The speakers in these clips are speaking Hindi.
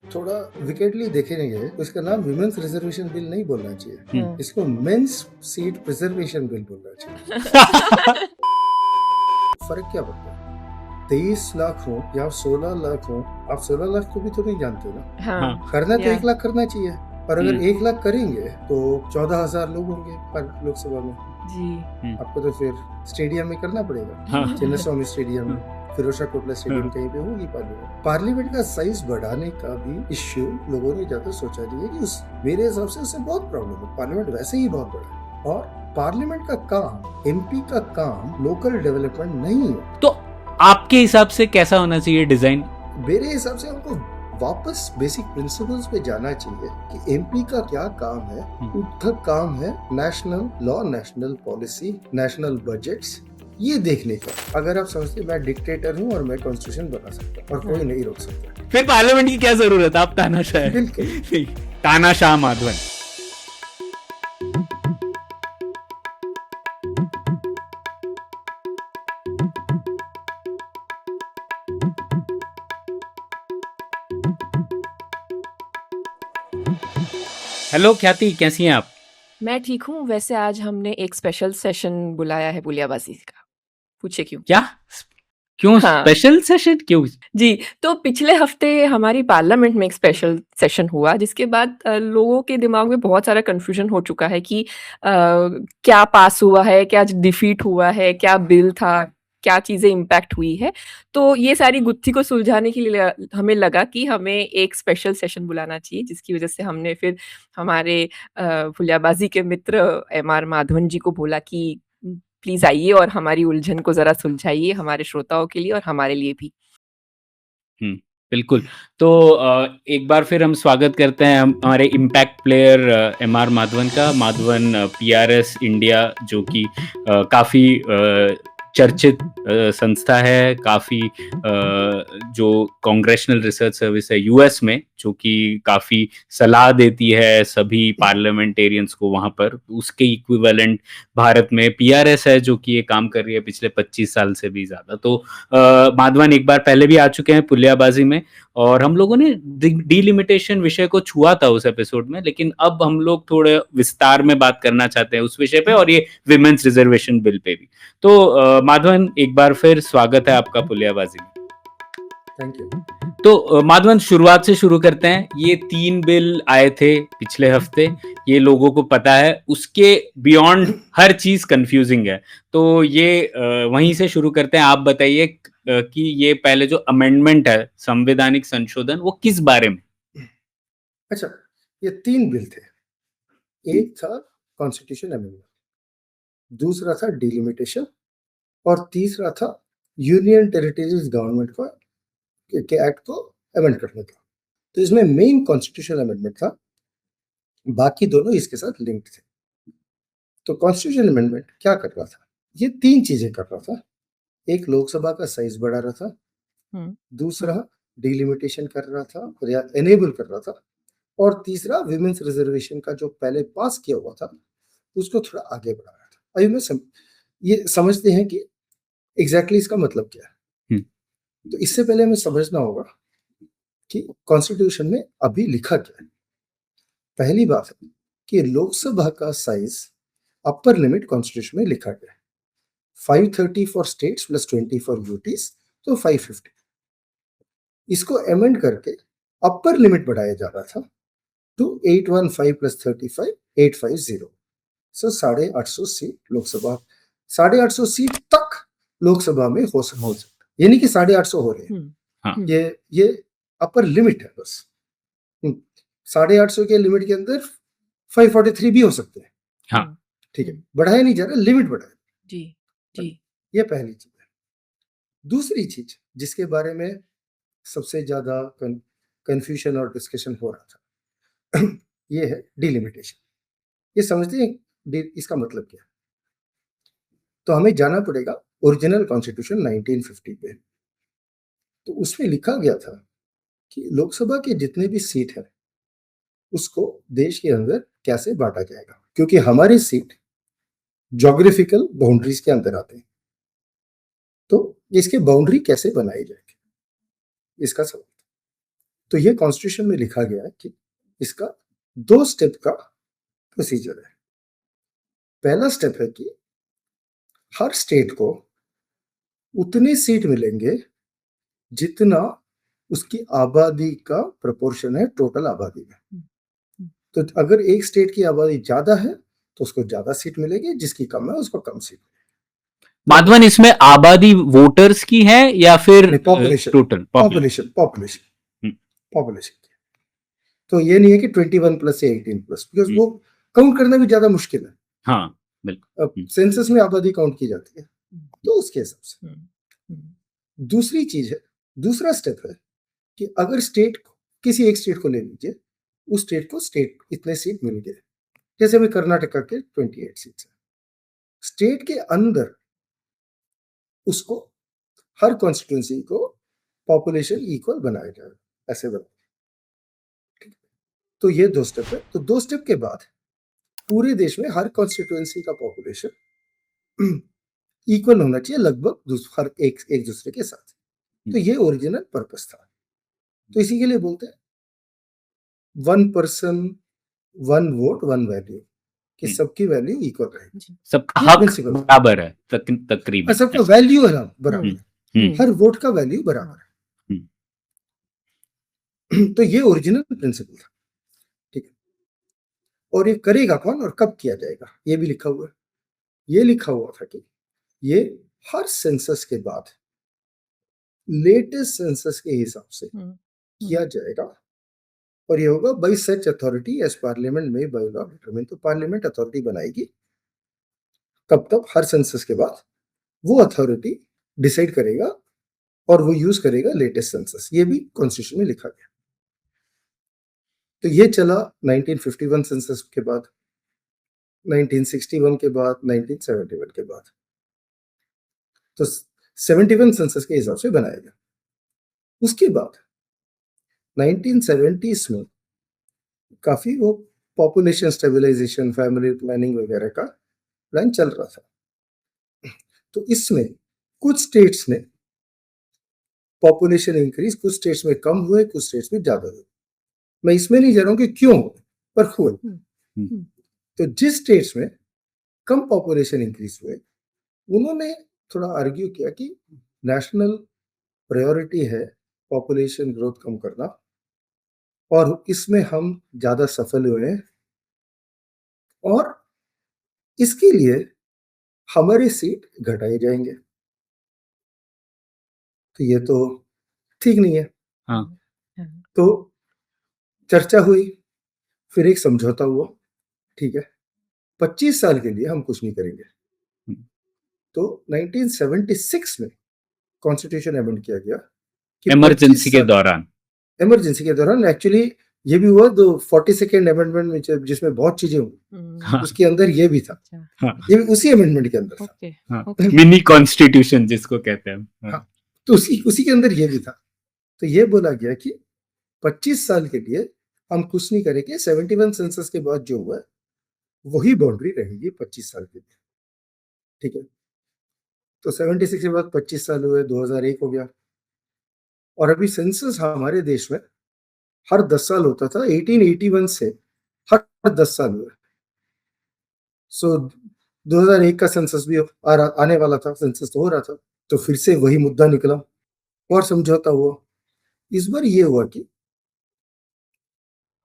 थोड़ा विकेटली देखेंगे तो इसका नाम विमेंस रिजर्वेशन बिल नहीं बोलना चाहिए, हाँ। इसको मेंस सीट प्रिजर्वेशन बिल बोलना चाहिए। फर्क क्या पड़ता है? 23 लाख हो या 16 लाख हो, आप 16 लाख को भी तो नहीं जानते ना। हाँ, करना तो या 1 लाख करना चाहिए, और अगर 1 लाख करेंगे तो 14,000 लोग होंगे पर लोकसभा में। जी। आपको तो फिर स्टेडियम में करना पड़ेगा, हाँ। चिन्नास्वामी स्टेडियम में, फिरोजशाह कोटला स्टेडियम कहीं पे होगी पार्लियामेंट। पार्लियामेंट का साइज बढ़ाने का भी इश्यू लोगों ने ज्यादा सोचा नहीं है कि उस मेरे हिसाब से उससे बहुत प्रॉब्लम है। पार्लियामेंट वैसे ही बहुत बड़ा है, और पार्लियामेंट का काम, एमपी का काम लोकल डेवलपमेंट नहीं है। तो आपके हिसाब से कैसा होना चाहिए डिजाइन? मेरे हिसाब से हमको वापस बेसिक प्रिंसिपल्स पे जाना चाहिए कि एमपी का क्या काम है। उसका काम है national law, national policy, national budgets, ये देखने का। अगर आप समझते मैं डिक्टेटर हूँ और मैं कॉन्स्टिट्यूशन बना सकता और कोई नहीं रोक सकता, फिर पार्लियामेंट की क्या जरूरत है? आप तानाशाह है। बिल्कुल तानाशाह माधवन। हेलो ख्याति, कैसी हैं आप? मैं ठीक हूँ। वैसे आज हमने एक स्पेशल सेशन बुलाया है पुलियाबाजी का। पूछे क्यों? क्या? क्यों हाँ। स्पेशल सेशन क्यों? जी, तो पिछले हफ्ते हमारी पार्लियामेंट में एक स्पेशल सेशन हुआ, जिसके बाद लोगों के दिमाग में बहुत सारा कन्फ्यूजन हो चुका है कि क्या पास हुआ है, क्या डिफीट हुआ है, क्या बिल था, क्या चीज़ें इम्पैक्ट हुई है। तो ये सारी गुत्थी को सुलझाने के लिए हमें लगा कि हमें एक स्पेशल सेशन बुलाना चाहिए, जिसकी वजह से हमने फिर हमारे पुलियाबाजी के मित्र एमआर माधवन जी को बोला कि प्लीज़ आइए और हमारी उलझन को ज़रा सुलझाइए हमारे श्रोताओं के लिए और हमारे लिए भी। बिल्कुल। तो एक बार फिर हम स्वागत करते हैं हमारे इम्पैक्ट प्लेयर एमआर माधवन का। माधवन पीआरएस इंडिया, जो कि काफ़ी चर्चित संस्था है, काफ़ी जो कांग्रेशनल रिसर्च सर्विस है यूएस में, जो कि काफ़ी सलाह देती है सभी पार्लियामेंटेरियंस को वहाँ पर। उसके इक्विवेलेंट भारत में पीआरएस है, जो कि ये काम कर रही है पिछले 25 साल से भी ज़्यादा। तो माधवन एक बार पहले भी आ चुके हैं पुलियाबाजी में, और हम लोगों ने डिलिमिटेशन विषय को छुआ था उस एपिसोड में, लेकिन अब हम लोग थोड़े विस्तार में बात करना चाहते हैं उस विषय पे, और ये विमेंस रिजर्वेशन बिल पे भी। तो माधवन, एक बार फिर स्वागत है आपका पुलियाबाजी में। Thank you. तो माधवन, शुरुआत से शुरू करते हैं। ये 3 बिल आए थे पिछले हफ्ते, ये लोगों को पता है, उसके बियॉन्ड हर चीज कंफ्यूजिंग है। तो ये वहीं से शुरू करते हैं। आप बताइए कि ये पहले जो अमेंडमेंट है, संवैधानिक संशोधन, वो किस बारे में? अच्छा, ये 3 बिल थे। एक था कॉन्स्टिट्यूशन अमेंडमेंट, दूसरा था डिलिमिटेशन, और तीसरा था यूनियन टेरिटरीज गवर्नमेंट को के एक्ट को अमेंड करने का। तो इसमें मेन कॉन्स्टिट्यूशन अमेंडमेंट था, बाकी दोनों इसके साथ लिंक्ड थे। तो कॉन्स्टिट्यूशन अमेंडमेंट क्या कर रहा था? ये 3 चीजें कर रहा था। एक, लोकसभा का साइज बढ़ा रहा था, दूसरा डिलिमिटेशन कर रहा था या एनेबल कर रहा था, और तीसरा विमेंस रिजर्वेशन का जो पहले पास किया हुआ था उसको थोड़ा आगे बढ़ा रहा था। अभी मैं ये समझते हैं कि एग्जैक्टली इसका मतलब क्या है। तो इससे पहले हमें समझना होगा कि कॉन्स्टिट्यूशन में अभी लिखा क्या है। पहली बात है कि लोकसभा का साइज अपर लिमिट कॉन्स्टिट्यूशन में लिखा गया है 530 for states plus 20 for UTs, तो 550। इसको अमेंड करके अपर लिमिट बढ़ाया जा रहा था to 815 plus 35 850। So 850 seat Lok Sabha, 850 seat तक लोकसभा में हो सकता, यानी कि 850 हो रहे हैं। हाँ। ये अपर लिमिट है बस। 850 के लिमिट के अंदर 543 भी हो सकते हैं। हाँ, ठीक है, बढ़ाया नहीं जा रहा, लिमिट बढ़ाया। जी जी। ये पहली चीज है। दूसरी चीज जिसके बारे में सबसे ज्यादा कंफ्यूजन और डिस्कशन हो रहा था ये है डिलिमिटेशन। ये समझते हैं इसका मतलब क्या है? तो हमें जाना पड़ेगा ओरिजिनल कॉन्स्टिट्यूशन 1950 पे। तो उसमें लिखा गया था कि लोकसभा के जितने भी सीट है उसको देश के अंदर कैसे बांटा जाएगा, क्योंकि हमारे सीट ज्योग्राफिकल बाउंड्रीज के अंदर आते हैं। तो इसके बाउंड्री कैसे बनाई जाएगी, इसका सवाल। तो ये कॉन्स्टिट्यूशन में लिखा गया है कि इसका 2 स्टेप का प्रोसीजर है। पहला स्टेप है कि हर स्टेट को उतने सीट मिलेंगे जितना उसकी आबादी का प्रोपोर्शन है टोटल आबादी में। तो अगर एक स्टेट की आबादी ज्यादा है तो उसको ज्यादा सीट मिलेगी, जिसकी कम है उसको कम सीट। माधवन, इसमें आबादी वोटर्स की है या फिर पॉपुलेशन टोटल पॉपुलेशन पॉपुलेशन हम्म। पॉपुलेशन की। तो ये नहीं है कि 21 प्लस या 18 प्लस, बिकॉज वो काउंट करना भी ज्यादा मुश्किल है। हाँ बिल्कुल। अब सेंसस में आबादी काउंट की जाती है तो उसके हिसाब से। दूसरी चीज है, दूसरा स्टेप है कि अगर स्टेट, किसी एक स्टेट को ले लीजिए, उस स्टेट को स्टेट इतने सीट मिल गए, जैसे अभी कर्नाटका के 28 सीट है, स्टेट के अंदर उसको हर कॉन्स्टिट्यूंसी को पॉपुलेशन इक्वल बनाया जाएगा, ऐसे बना। तो ये 2 स्टेप है। तो 2 स्टेप के बाद पूरे देश में हर कॉन्स्टिट्यूंसी का पॉपुलेशन इक्वल होना चाहिए लगभग हर एक दूसरे के साथ। तो ये ओरिजिनल पर्पस था। तो इसी के लिए बोलते हैं 1 पर्सन 1 वोट 1 वैल्यू, कि सबकी वैल्यू इक्वल रहेगी, सबका ये हक principle है। बराबर है तकरीबन। सबका वैल्यू है ना बराबर है, हर वोट का वैल्यू बराबर है। तो ये ओरिजिनल प्रिंसिपल था, ठीक है। और ये करेगा कौन और कब किया जाएगा ये भी लिखा हुआ है। ये लिखा हुआ था कि ये हर सेंसस के बाद लेटेस्ट सेंसस के हिसाब से किया जाएगा, और ये होगा by such authority as parliament में बाय लॉ डिटरमाइन। तो पार्लियामेंट अथॉरिटी बनाएगी, कब तक, हर सेंसस के बाद वो अथॉरिटी डिसाइड करेगा और वो यूज करेगा लेटेस्ट सेंसस। ये भी कॉन्स्टिट्यूशन में लिखा गया। तो ये चला 1951 सेंसस के बाद, 1961 के बाद, 1971 के बाद। तो 71 सेंसस के हिसाब से बनाया गया। उसके बाद 1970s में काफी वो पॉपुलेशन स्टेबलाइजेशन, फैमिली प्लानिंग वगैरह का प्लान चल रहा था। तो इसमें कुछ स्टेट्स ने पॉपुलेशन इंक्रीज, कुछ स्टेट्स में कम हुए, कुछ स्टेट्स में ज्यादा हुए। मैं इसमें नहीं जा रहा हूं कि क्यों, पर हुए। तो जिस स्टेट्स में कम पॉपुलेशन इंक्रीज हुए, उन्होंने थोड़ा आर्ग्यू किया कि नेशनल प्रायोरिटी है पॉपुलेशन ग्रोथ कम करना, और इसमें हम ज्यादा सफल हुए हैं, और इसके लिए हमारे सीट घटाए जाएंगे। तो ये तो ठीक नहीं है। हाँ। तो चर्चा हुई, फिर एक समझौता हुआ, ठीक है, 25 साल के लिए हम कुछ नहीं करेंगे। तो 1976 में कॉन्स्टिट्यूशन अमेंड किया गया कि इमरजेंसी के दौरान, इमरजेंसी के दौरान एक्चुअली ये भी हुआ, 42nd अमेंडमेंट में जिसमें बहुत चीजें हुई, हाँ। उसके अंदर ये भी था। हाँ। ये भी उसी अमेंडमेंट के अंदर था। हाँ। मिनी कॉन्स्टिट्यूशन जिसको कहते हैं। हाँ। तो उसी के अंदर ये भी था। तो ये बोला गया कि 25 साल के लिए हम कुछ नहीं करेंगे, 71 सेंसस के बाद जो हुआ वही बाउंड्री रहेगी 25 साल के लिए, ठीक है। तो 76 के बाद 25 साल हुए, 2001 हो गया, और अभी सेंसस हमारे देश में हर 10 साल होता था। 1881 से हर 10 साल हुए। सो 2001 का सेंसस भी आने वाला था, सेंसस तो हो रहा था, तो फिर से वही मुद्दा निकला और समझौता हुआ। इस बार ये हुआ कि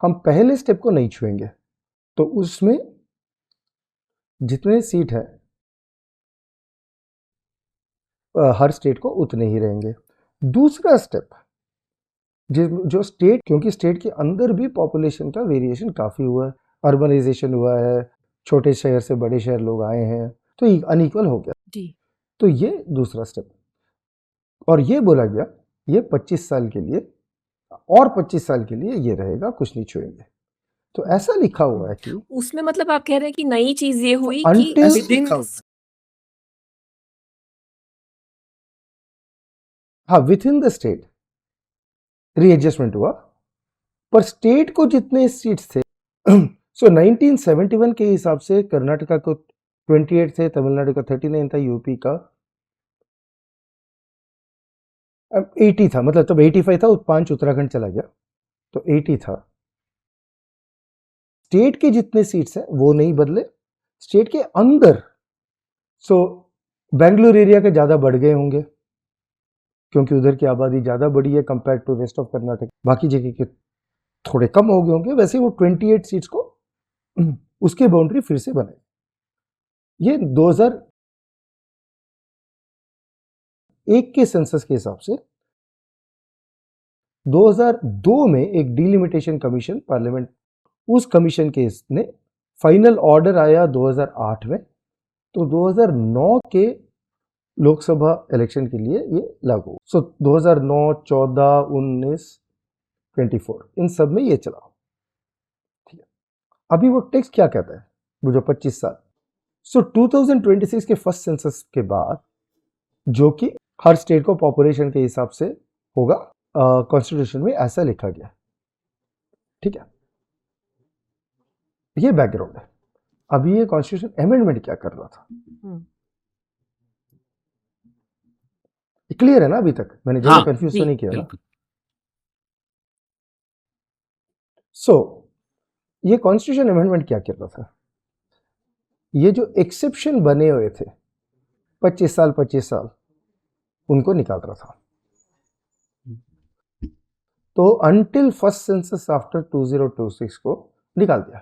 हम पहले स्टेप को नहीं छुएंगे, तो उसमें जितने सीट है हर स्टेट को उतने ही रहेंगे। दूसरा स्टेप जो स्टेट, क्योंकि स्टेट के अंदर भी पॉपुलेशन का वेरिएशन काफ़ी हुआ है, अर्बनाइजेशन हुआ है, छोटे शहर से बड़े शहर लोग आए हैं, तो अनइक्वल हो गया जी। तो ये दूसरा स्टेप, और ये बोला गया ये 25 साल के लिए, और 25 साल के लिए ये रहेगा, कुछ नहीं छुएंगे। तो ऐसा लिखा हुआ है कि उसमें मतलब आप कह रहे हैं कि नई चीज ये हुई कि until विदिन लिखा हुआ है। हाँ, with in the state readjustment हुआ, पर स्टेट को जितने सीट्स थे सो 1971 के हिसाब से कर्नाटका को 28 थे, तमिलनाडु का 39 था, यूपी का 80 था, मतलब तब 85 था, 5 उत्तराखंड चला गया, तो 80 था। स्टेट के जितने सीट्स हैं वो नहीं बदले, स्टेट के अंदर सो बेंगलुरु एरिया के ज़्यादा बढ़ गए होंगे क्योंकि उधर की आबादी ज़्यादा बड़ी है compare to rest of Karnataka. बाकी जगह के थोड़े कम हो गए होंगे। वैसे वो 28 सीट्स को उसके बाउंड्री फिर से बनाई। ये 2001 के सेंसस के हिसाब से 2002 में एक डिलिमिटेशन कमीशन पार्लियामेंट, उस कमीशन के ने फाइनल ऑर्डर आया 2008 में, तो 2009 के लोकसभा इलेक्शन के लिए ये लागू। सो 2009, 14, 19, 24 इन सब में ये चला। ठीक है, अभी वो टेक्स्ट क्या कहता है, वो जो 25 साल। सो 2026 के फर्स्ट सेंसस के बाद, जो कि हर स्टेट को पॉपुलेशन के हिसाब से होगा, कॉन्स्टिट्यूशन में ऐसा लिखा गया। ठीक है, ये बैकग्राउंड है। अभी ये कॉन्स्टिट्यूशन अमेंडमेंट क्या कर रहा था, क्लियर है ना? अभी तक मैंने ज्यादा कंफ्यूज तो नहीं किया ना? सो ये कॉन्स्टिट्यूशन अमेंडमेंट क्या कर रहा था, ये जो एक्सेप्शन बने हुए थे 25 साल उनको निकाल रहा था। तो अंटिल फर्स्ट सेंसस आफ्टर 2026 को निकाल दिया।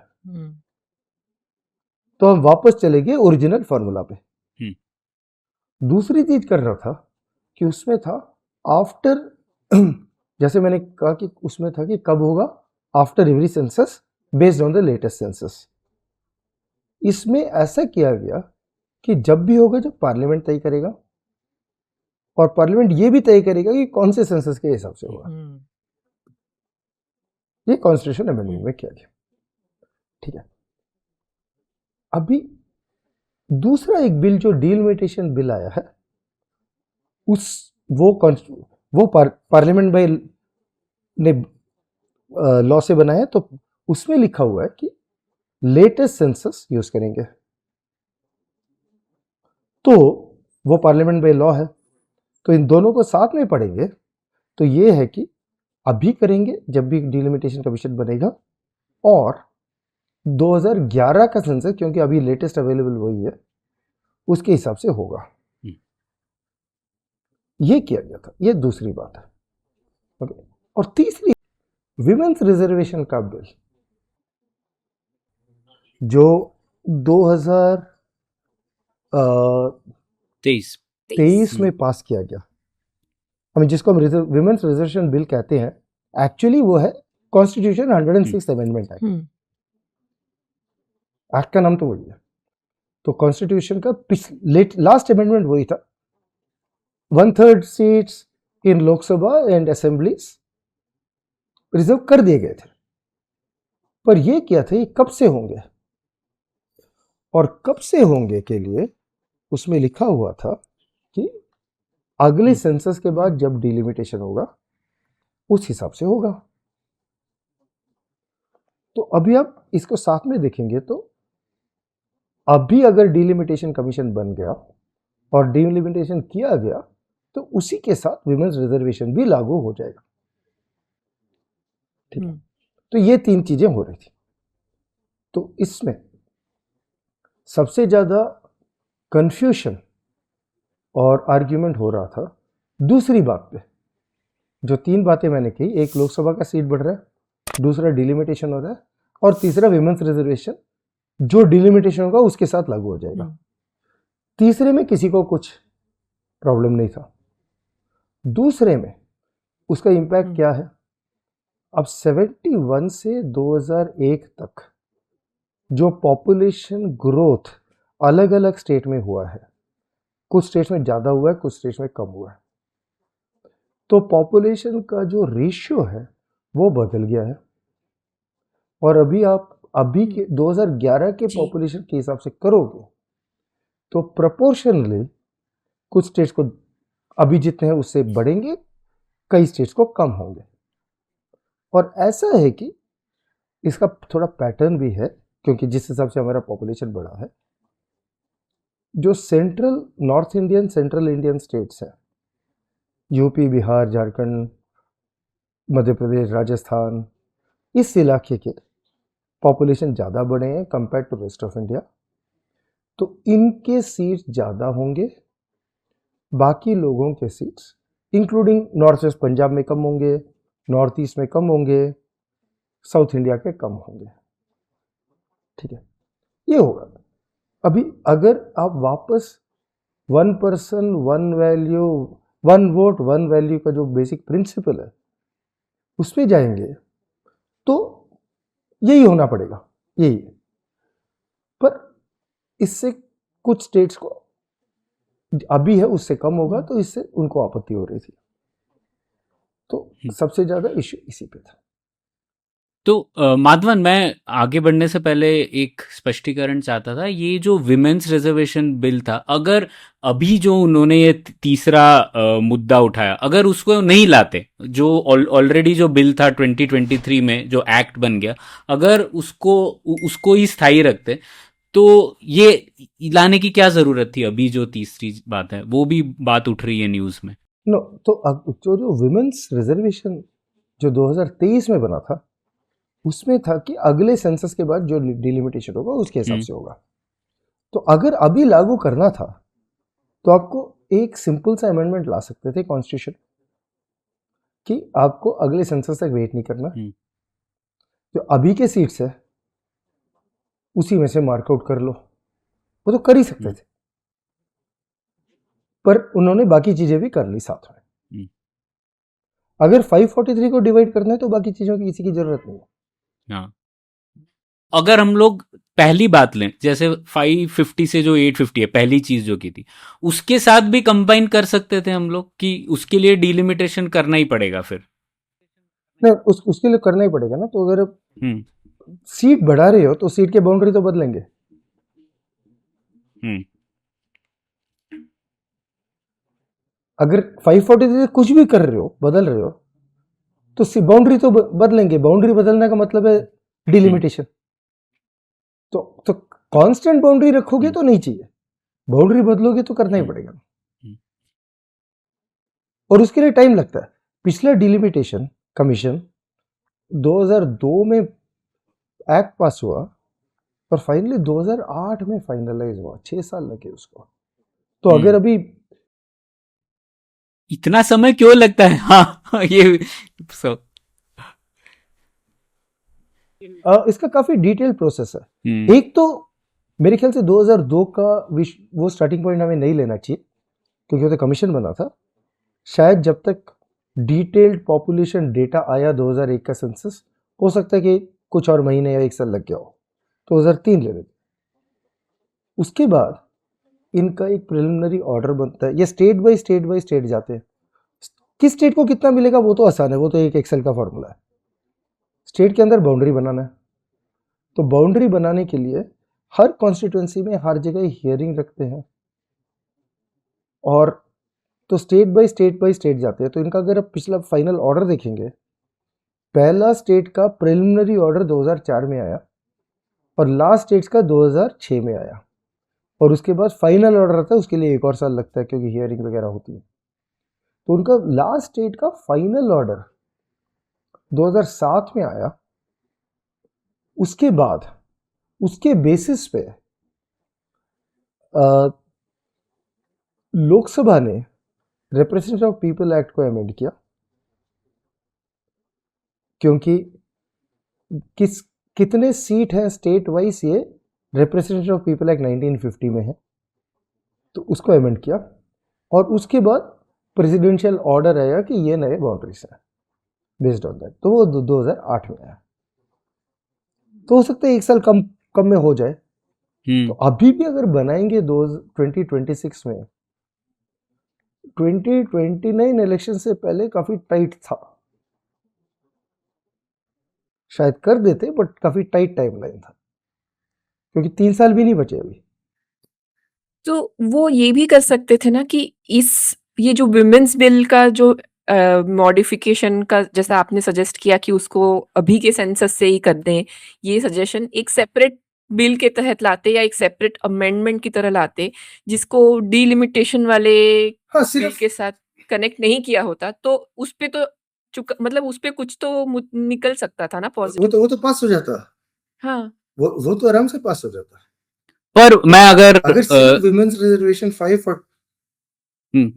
तो हम वापस चले गए ओरिजिनल फॉर्मूला पे। दूसरी चीज कर रहा था कि उसमें था आफ्टर, जैसे मैंने कहा कि उसमें था कि कब होगा, after every census based on the latest census. इसमें ऐसा किया गया कि जब भी होगा जब पार्लियामेंट तय करेगा, और पार्लियामेंट ये भी तय करेगा कि कौन से सेंसस के हिसाब से होगा। ये कॉन्स्टिट्यूशन अमेंडमेंट में किया गया। ठीक है, अभी दूसरा एक बिल जो डिलिमिटेशन बिल आया है, वो पार्लियामेंट बाय ने लॉ से बनाया, तो उसमें लिखा हुआ है कि लेटेस्ट सेंसस यूज करेंगे। तो वो पार्लियामेंट बाय लॉ है, तो इन दोनों को साथ में पढ़ेंगे तो ये है कि अभी करेंगे जब भी डिलिमिटेशन कमीशन बनेगा, और 2011 का सेंसस, क्योंकि अभी लेटेस्ट अवेलेबल वही है, उसके हिसाब से होगा। ये किया गया था। ये दूसरी बात है। ओके, और तीसरी, विमेन्स रिजर्वेशन का बिल जो 2023 में पास किया गया, हमें जिसको हम विमेन्स रिजर्वेशन बिल कहते हैं, एक्चुअली वो है कॉन्स्टिट्यूशन 106 अमेंडमेंट एक्ट का नाम तो वही है। तो कॉन्स्टिट्यूशन का लास्ट अमेंडमेंट वही था। 1/3 seats in Lok Sabha and assemblies reserve कर दिए गए थे, पर ये क्या था, ये कब से होंगे, और कब से होंगे के लिए उसमें लिखा हुआ था कि अगले सेंसस के बाद जब डिलिमिटेशन होगा उस हिसाब से होगा। तो अभी आप इसको साथ में देखेंगे तो अभी अगर डिलिमिटेशन कमीशन बन गया और डिलिमिटेशन किया गया तो उसी के साथ विमेन्स रिजर्वेशन भी लागू हो जाएगा। ठीक है, तो ये तीन चीजें हो रही थी। तो इसमें सबसे ज्यादा कंफ्यूजन और आर्ग्यूमेंट हो रहा था दूसरी बात पे। जो तीन बातें मैंने कही, एक लोकसभा का सीट बढ़ रहा है, दूसरा डिलिमिटेशन हो रहा है, और तीसरा विमेन्स रिजर्वेशन जो डिलिमिटेशन होगा उसके साथ लागू हो जाएगा। तीसरे में किसी को कुछ प्रॉब्लम नहीं था, दूसरे में उसका इंपैक्ट क्या है। अब 71 से 2001 तक जो पॉपुलेशन ग्रोथ अलग अलग स्टेट में हुआ है, कुछ स्टेट्स में ज़्यादा हुआ है, कुछ स्टेट्स में कम हुआ है, तो पॉपुलेशन का जो रेशियो है वो बदल गया है। और अभी के 2011 के पॉपुलेशन के हिसाब से करोगे तो प्रोपोर्शनली कुछ स्टेट्स को अभी जितने हैं उससे बढ़ेंगे, कई स्टेट्स को कम होंगे। और ऐसा है कि इसका थोड़ा पैटर्न भी है, क्योंकि जिस हिसाब से हमारा पॉपुलेशन बढ़ा है, जो north Indian central Indian states हैं, यूपी, बिहार, झारखंड, मध्य प्रदेश, राजस्थान, इस इलाके के पॉपुलेशन ज़्यादा बड़े हैं compare to rest of India, तो इनके सीट्स ज़्यादा होंगे, बाकी लोगों के seats including north west Punjab में कम होंगे, नॉर्थ ईस्ट में कम होंगे, साउथ इंडिया के कम होंगे। ठीक है, ये होगा। अभी अगर आप वापस 1 पर्सन 1 वैल्यू 1 वोट 1 वैल्यू का जो बेसिक प्रिंसिपल है उस पे जाएंगे तो यही होना पड़ेगा, यही है। पर इससे कुछ स्टेट्स को अभी है उससे कम होगा, तो इससे उनको आपत्ति हो रही थी। तो सबसे ज्यादा इश्यू इसी पे था। तो माधवन, मैं आगे बढ़ने से पहले एक स्पष्टीकरण चाहता था। ये जो विमेन्स रिजर्वेशन बिल था, अगर अभी जो उन्होंने ये तीसरा मुद्दा उठाया, अगर उसको नहीं लाते, जो ऑलरेडी जो बिल था 2023 में जो एक्ट बन गया, अगर उसको ही स्थायी रखते, तो ये लाने की क्या जरूरत थी? अभी जो तीसरी बात है वो भी बात उठ रही है न्यूज में। नो, तो अब जो विमेन्स रिजर्वेशन जो 2023 में बना था उसमें था कि अगले सेंसस के बाद जो डिलिमिटेशन होगा उसके हिसाब से होगा। तो अगर अभी लागू करना था तो आपको एक सिंपल सा अमेंडमेंट ला सकते थे कॉन्स्टिट्यूशन कि आपको अगले सेंसस तक वेट नहीं करना, जो अभी के सीट्स है उसी में से मार्कआउट कर लो, वो तो कर ही सकते थे। पर उन्होंने बाकी चीजें भी कर ली साथ में। अगर 543 को डिवाइड करना है तो बाकी चीजों की किसी की जरूरत नहीं है। हाँ, अगर हम लोग पहली बात लें, जैसे 550 से जो 850 है, पहली चीज जो की थी, उसके साथ भी कंबाइन कर सकते थे हम लोग कि उसके लिए डिलिमिटेशन करना ही पड़ेगा फिर? नहीं, उसके लिए करना ही पड़ेगा ना। तो अगर सीट बढ़ा रहे हो तो सीट के बाउंड्री तो बदलेंगे। अगर 543 से कुछ भी कर रहे हो, बदल रहे हो, तो बाउंड्री तो बदलेंगे। बाउंड्री बदलने का मतलब है डिलिमिटेशन। तो कांस्टेंट बाउंड्री रखोगे तो नहीं चाहिए, बाउंड्री बदलोगे तो करना ही पड़ेगा। और उसके लिए टाइम लगता है। पिछला डिलिमिटेशन कमीशन 2002 में एक्ट पास हुआ और फाइनली 2008 में फाइनलाइज हुआ, 6 साल लगे उसको। तो अगर अभी इतना समय क्यों लगता है? हाँ, ये सब इसका काफी डिटेल प्रोसेस है। एक तो मेरे ख्याल से 2002 का वो स्टार्टिंग पॉइंट हमें नहीं लेना चाहिए क्योंकि वो तो कमीशन बना था। शायद जब तक डिटेल्ड पॉपुलेशन डेटा आया 2001 का सेंसस, हो सकता है कि कुछ और महीने या 1 साल लग गया हो, 2003 ले लेते। उसके बाद इनका एक प्रिलिमिनरी ऑर्डर बनता है। ये स्टेट बाय स्टेट जाते हैं। किस स्टेट को कितना मिलेगा वो तो आसान है, वो तो एक एक्सेल का फॉर्मूला है। स्टेट के अंदर बाउंड्री बनाना है, तो बाउंड्री बनाने के लिए हर कॉन्स्टिट्यूएंसी में हर जगह हियरिंग रखते हैं और तो स्टेट बाय स्टेट जाते हैं। तो इनका अगर आप पिछला फाइनल ऑर्डर देखेंगे, पहला स्टेट का प्रिलिमिनरी ऑर्डर 2004 में आया और लास्ट स्टेट्स का 2006 में आया, और उसके बाद फाइनल ऑर्डर आता है, उसके लिए 1 और साल लगता है क्योंकि हियरिंग वगैरह होती है। तो उनका लास्ट स्टेट का फाइनल ऑर्डर 2007 में आया। उसके बाद उसके बेसिस पे लोकसभा ने रिप्रेजेंटेशन ऑफ पीपल एक्ट को अमेंड किया, क्योंकि कितने सीट है स्टेट वाइज ये रिप्रेजेंटेशन ऑफ पीपल एक्ट 1950 में है, तो उसको अमेंड किया। और उसके बाद प्रेसिडेंशियल ऑर्डर आया कि ये नए बाउंड्रीज हैं बेस्ड ऑन दैट, तो वो 2008 में आया। तो हो सकता है 1 साल कम में हो जाए। तो अभी भी अगर बनाएंगे 2026 में, 2029 इलेक्शन से पहले काफी टाइट था, शायद कर देते, बट काफी टाइट टाइमलाइन था क्योंकि 3 साल भी नहीं बचे अभी। तो वो ये भी कर सकते थे ना कि ये जो विमेन्स बिल का जो मॉडिफिकेशन का जैसा आपने सजेस्ट किया कि उसको अभी के सेंसस से ही कर दें, ये सजेशन एक सेपरेट बिल के तहत लाते या एक सेपरेट अमेंडमेंट की तरह लाते जिसको डिलिमिटेशन वाले बिल के साथ कनेक्ट नहीं किया होता, तो उस पे तो चुका, मतलब उस पे कुछ तो निकल सकता था ना पॉजिटिव। वो तो पास हो जाता, हाँ वो तो आराम से पास हो जाता पर मैं अगर अगर सिर्फ विमेंस रिजर्वेशन 5 और हम्म,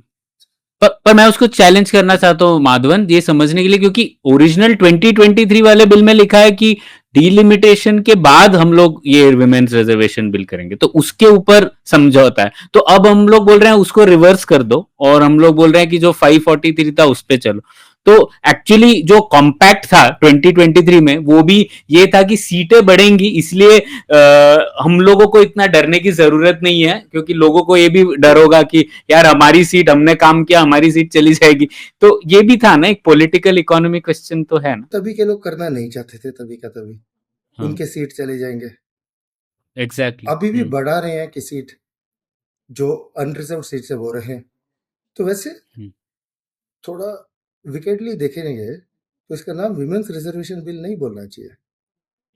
पर मैं उसको चैलेंज करना चाहता हूँ माधवन, ये समझने के लिए, क्योंकि ओरिजिनल 2023 वाले बिल में लिखा है कि डिलिमिटेशन के बाद हम लोग ये विमेन्स रिजर्वेशन बिल करेंगे, तो उसके ऊपर समझौता है। तो अब हम लोग बोल रहे हैं उसको रिवर्स कर दो, और हम लोग बोल रहे हैं कि जो 543 था उस पे चलो। तो एक्चुअली जो कॉम्पैक्ट था 2023 में, वो भी ये था कि सीटें बढ़ेंगी, इसलिए हम लोगों को इतना डरने की जरूरत नहीं है, क्योंकि लोगों को ये भी डर होगा कि यार हमारी सीट, हमने काम किया, हमारी सीट चली जाएगी। तो ये भी था ना, एक पॉलिटिकल इकोनॉमी क्वेश्चन तो है ना। तभी के लोग करना नहीं चाहते थे, तभी का तभी हाँ, उनके सीट चले जाएंगे। एग्जैक्टली। अभी भी बढ़ा रहे हैं कि सीट जो अनरिजर्व सीट से हो रहे हैं, तो वैसे थोड़ा विकेटली देखेंगे तो इसका नाम विमेंस रिजर्वेशन बिल नहीं बोलना चाहिए,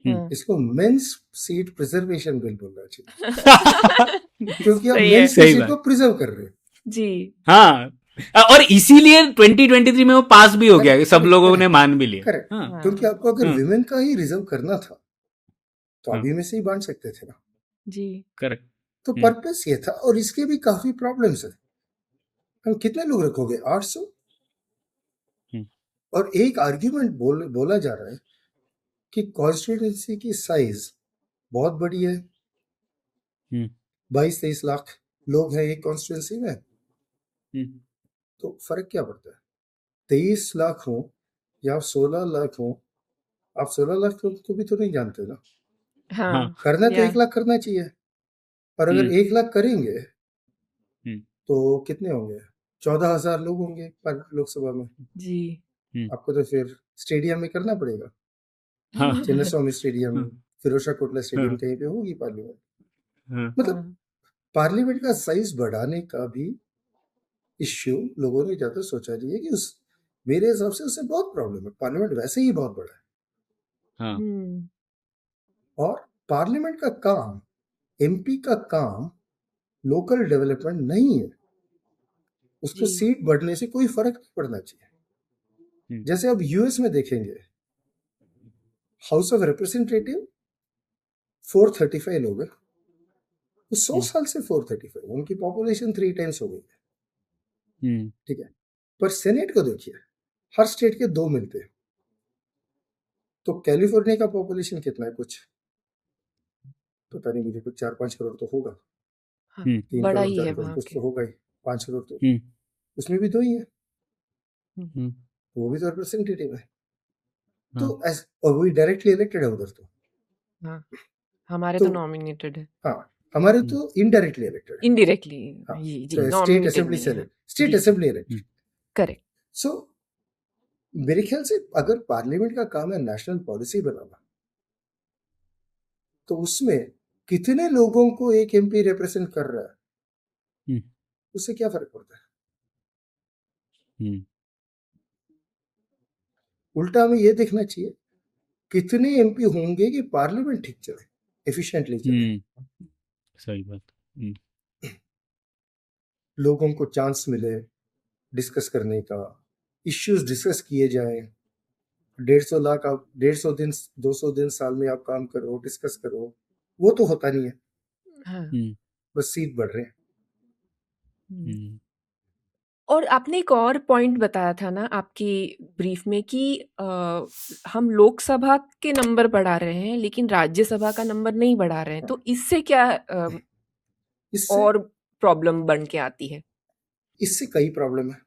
हाँ। इसको मेंस सीट प्रिजर्वेशन बिल बोलना चाहिए, क्योंकि आप सही है। मेंस की सही सीट बात। को प्रिजर्व कर रहे हैं। जी हाँ, और इसीलिए 2023 में वो पास भी हो गया, सब लोगों ने मान भी लिया। करेक्ट, हाँ, क्योंकि आपको अगर हाँ, विमेन का ही रिजर्व करना था तो हाँ, अभी में से ही बांट सकते थे ना। जी करेक्ट। तो पर्पस ये था, और इसके भी काफी प्रॉब्लम्स है। हम कितने लोग रखोगे, 800? और एक आर्ग्यूमेंट बोला जा रहा है कि कॉन्स्टिट्यूंसी की साइज बहुत बड़ी है, 22-23 लाख लोग हैं एक कॉन्स्टिट्यूंसी में, तो फर्क क्या पड़ता है 23 लाख हो या 16 लाख हो, आप 16 लाख को भी तो नहीं जानते ना। हाँ करना तो या 1 लाख करना चाहिए, और अगर 1 लाख करेंगे तो कितने होंगे, 14,000 लोग होंगे पर लोकसभा में। जी आपको तो फिर स्टेडियम में करना पड़ेगा, हाँ, चिन्नास्वामी स्टेडियम, हाँ, फिरोज कोटला स्टेडियम, हाँ, कहीं पे होगी पार्लियामेंट। हाँ, मतलब हाँ, पार्लियामेंट का साइज बढ़ाने का भी इश्यू लोगों ने ज्यादा सोचा नहीं है कि उस, मेरे हिसाब से उससे बहुत प्रॉब्लम है। पार्लियामेंट वैसे ही बहुत बड़ा है, हाँ, और पार्लियामेंट का काम, एमपी का काम लोकल डेवलपमेंट नहीं है, उसको जी सीट बढ़ने से कोई फर्क नहीं पड़ना चाहिए। जैसे अब यूएस में देखेंगे, हाउस ऑफ रिप्रेजेंटेटिव 435 लोग हैं, वो 100 साल से 435, उनकी पॉपुलेशन 3 टाइम्स हो गई है, ठीक है। पर सेनेट को देखिए, हर स्टेट के 2 मिलते हैं, तो कैलिफोर्निया का पॉपुलेशन कितना है, कुछ पता नहीं मुझे, कुछ 4-5 करोड़ तो होगा, हाँ 3 बड़ा करोड़ ही 4 है करोड़ वहाँ कुछ के। तो होगा ही, 5 करोड़ तो उसमें भी 2 ही है, वो भी तो रिप्रेजेंटेटिव है। तो और वही डायरेक्टली इलेक्टेड है उधर, तो हाँ हमारे तो तो नॉमिनेटेड है, हाँ, हमारे तो इनडायरेक्टली इलेक्टेड है। इनडायरेक्टली। हाँ, जी जी स्टेट नॉमिनेटेड असेंबली नहीं है। स्टेट जी असेंबली इलेक्टेड। करेक्ट। सो मेरे ख्याल से अगर पार्लियामेंट का काम है नेशनल पॉलिसी बनाना, तो उसमें कितने लोगों को एक एमपी रिप्रेजेंट कर रहा है, उससे क्या फर्क पड़ता है। उल्टा हमें ये देखना चाहिए कितने एमपी होंगे कि पार्लियामेंट ठीक चले, एफिशिएंटली चले, सही बात। लोगों को चांस मिले डिस्कस करने का, इश्यूज डिस्कस किए जाएं। 150 लाख आप 150 दिन 200 दिन साल में आप काम करो, डिस्कस करो, वो तो होता नहीं है, हाँ बस सीट बढ़ रहे हैं। और आपने एक और पॉइंट बताया था ना आपकी ब्रीफ में कि हम लोकसभा के नंबर बढ़ा रहे हैं लेकिन राज्यसभा का नंबर नहीं बढ़ा रहे हैं, तो इससे क्या इससे और प्रॉब्लम बन के आती है? इससे कई प्रॉब्लम है।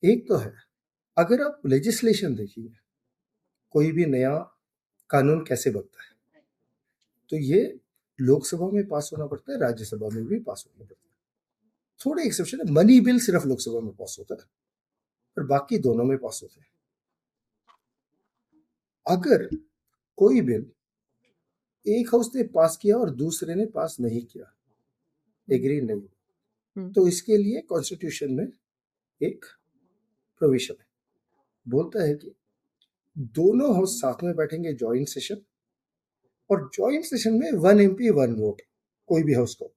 एक तो है, अगर आप लेजिस्लेशन देखिए, कोई भी नया कानून कैसे बनता है, तो ये लोकसभा में पास होना पड़ता है, राज्यसभा में भी पास होना पड़ता है। थोड़े एक्सेप्शन है, मनी बिल सिर्फ लोकसभा में पास होता है, पर बाकी दोनों में पास होते हैं। अगर कोई बिल एक हाउस ने पास किया और दूसरे ने पास नहीं किया, एग्री नहीं, तो इसके लिए कॉन्स्टिट्यूशन में एक प्रोविजन है, बोलता है कि दोनों हाउस साथ में बैठेंगे जॉइंट सेशन, और जॉइंट सेशन में 1 एमपी 1 वोट, कोई भी हाउस को।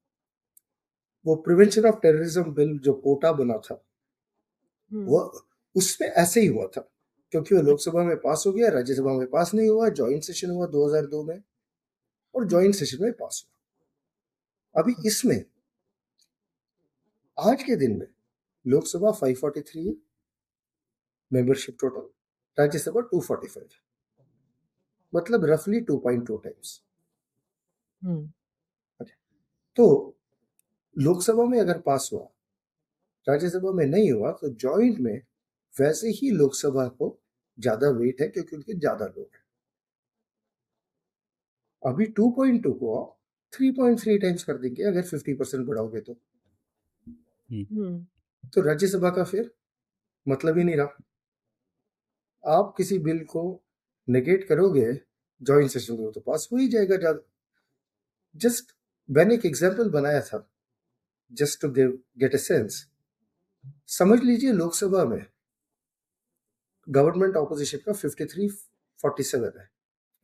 वो प्रिवेंशन ऑफ टेररिज्म बिल जो कोटा बना था, वो उसमें ऐसे ही हुआ था, क्योंकि वो लोकसभा में पास हो गया, राज्यसभा में पास नहीं हुआ, जॉइंट सेशन हुआ 2002 में और जॉइंट सेशन में पास हुआ। अभी इसमें आज के दिन में लोकसभा 543 है, मेंबरशिप टोटल, राज्यसभा 245, मतलब रफली 2.2 टाइम्स। तो लोकसभा में अगर पास हुआ, राज्यसभा में नहीं हुआ, तो जॉइंट में वैसे ही लोकसभा को ज्यादा वेट है क्योंकि उनके ज्यादा लोग हैं। अभी 2.2 को 3.3 टाइम्स कर देंगे अगर 50% बढ़ाओगे तो राज्यसभा का फिर मतलब ही नहीं रहा। आप किसी बिल को नेगेट करोगे जॉइंट सेशन में तो पास हो ही जाएगा। ज्यादा जस्ट मैंने एक एग्जाम्पल बनाया था just to get a sense. समझ लीजिए लोकसभा में गवर्नमेंट ऑपोजिशन का 53-47 है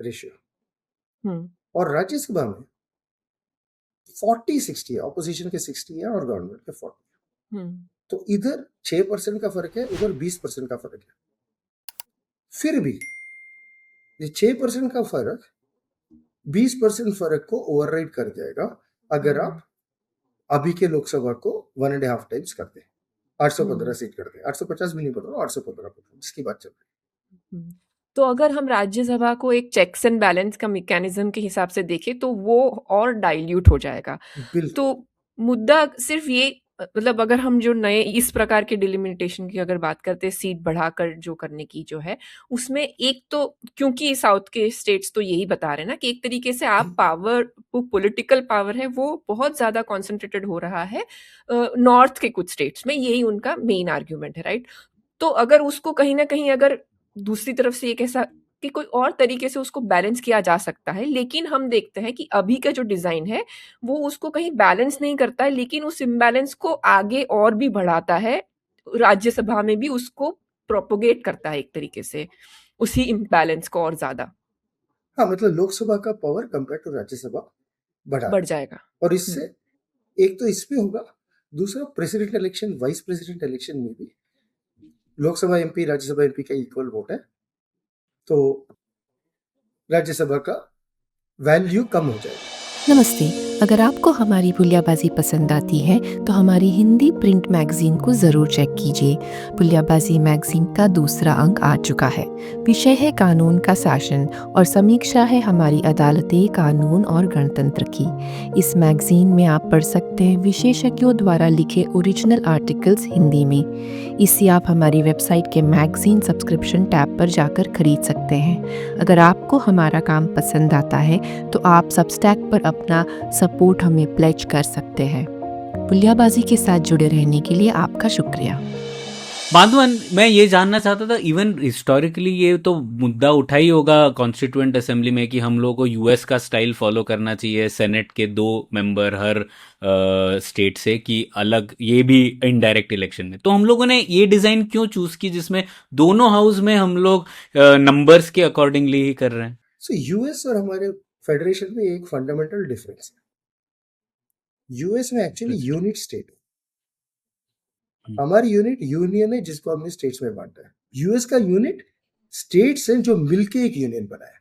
रेशियो और राज्यसभा में 40-60 है, ऑपोजिशन के 60 है और गवर्नमेंट के 40। तो इधर 6% का फर्क है, उधर 20% का फर्क है। फिर भी ये 6% का फर्क 20% फर्क को ओवरराइड कर जाएगा अगर आप अभी के लोकसभा को 1.5 टाइम्स कर दें, 815 सीट कर दें। 850 भी नहीं बोल रहा, 815 जिसकी बात चल रही है। तो अगर हम राज्यसभा को एक चेक्स एंड बैलेंस का मैकेनिज्म के हिसाब से देखें तो वो और डाइल्यूट हो जाएगा। बिल्कुल। तो मुद्दा सिर्फ ये, मतलब अगर हम जो नए इस प्रकार के डिलिमिटेशन की अगर बात करते हैं, सीट बढ़ाकर जो करने की जो है, उसमें एक तो क्योंकि साउथ के स्टेट्स तो यही बता रहे हैं ना कि एक तरीके से आप पावर, वो पॉलिटिकल पावर है वो बहुत ज़्यादा कॉन्सेंट्रेटेड हो रहा है नॉर्थ के कुछ स्टेट्स में, यही उनका मेन आर्ग्यूमेंट है, राइट। तो अगर उसको कहीं ना कहीं अगर दूसरी तरफ से एक ऐसा कि कोई और तरीके से उसको बैलेंस किया जा सकता है, लेकिन हम देखते हैं कि अभी का जो डिजाइन है वो उसको कहीं बैलेंस नहीं करता है, लेकिन उस इम्बैलेंस को आगे और भी बढ़ाता है, राज्यसभा में भी उसको प्रोपोगेट करता है एक तरीके से उसी इम्बैलेंस को और ज्यादा। हाँ, मतलब लोकसभा का पावर कंपेयर टू राज्यसभा बढ़ जाएगा। और इससे एक तो इसमें होगा, दूसरा president election, vice president election में भी लोकसभा एमपी राज्यसभा एमपी का इक्वल वोट है, तो राज्यसभा का वैल्यू कम हो जाएगा। नमस्ते, अगर आपको हमारी पुलियाबाजी पसंद आती है तो हमारी हिंदी प्रिंट मैगजीन को ज़रूर चेक कीजिए। पुलियाबाजी मैगजीन का दूसरा अंक आ चुका है। विषय है कानून का शासन और समीक्षा है हमारी अदालतें, कानून और गणतंत्र की। इस मैगजीन में आप पढ़ सकते हैं विशेषज्ञों द्वारा लिखे ओरिजिनल आर्टिकल्स हिंदी में। इसे आप हमारी वेबसाइट के मैगजीन सब्सक्रिप्शन टैब पर जाकर खरीद सकते हैं। अगर आपको हमारा काम पसंद आता है तो आप सबस्टैक पर अपना सपोर्ट हमें प्लेज कर सकते हैं। पुलियाबाजी के साथ जुड़े रहने के लिए आपका शुक्रिया। माधवन, मैं ये जानना चाहता था, इवन हिस्टोरिकली ये तो मुद्दा उठा ही होगा कॉन्स्टिट्यूएंट असेंबली में कि हम लोगों को यूएस का स्टाइल फॉलो करना चाहिए, सेनेट के 2 मेंबर हर स्टेट से, कि अलग ये भी इनडायरेक्ट इलेक्शन में। तो हम लोगों ने ये डिज़ाइन क्यों चूज़ की जिसमें दोनों हाउस में हम लोग नंबर्स के अकॉर्डिंगली ही कर रहे हैं? सो यूएस और हमारे फेडरेशन में एक फंडामेंटल डिफरेंस है। यूएस में एक्चुअली यूनिट स्टेट है, हमारी यूनिट यूनियन है जिसको हमने स्टेट्स में बांटा है। यूएस का यूनिट स्टेट्स हैं जो मिलके एक यूनियन बनाया है।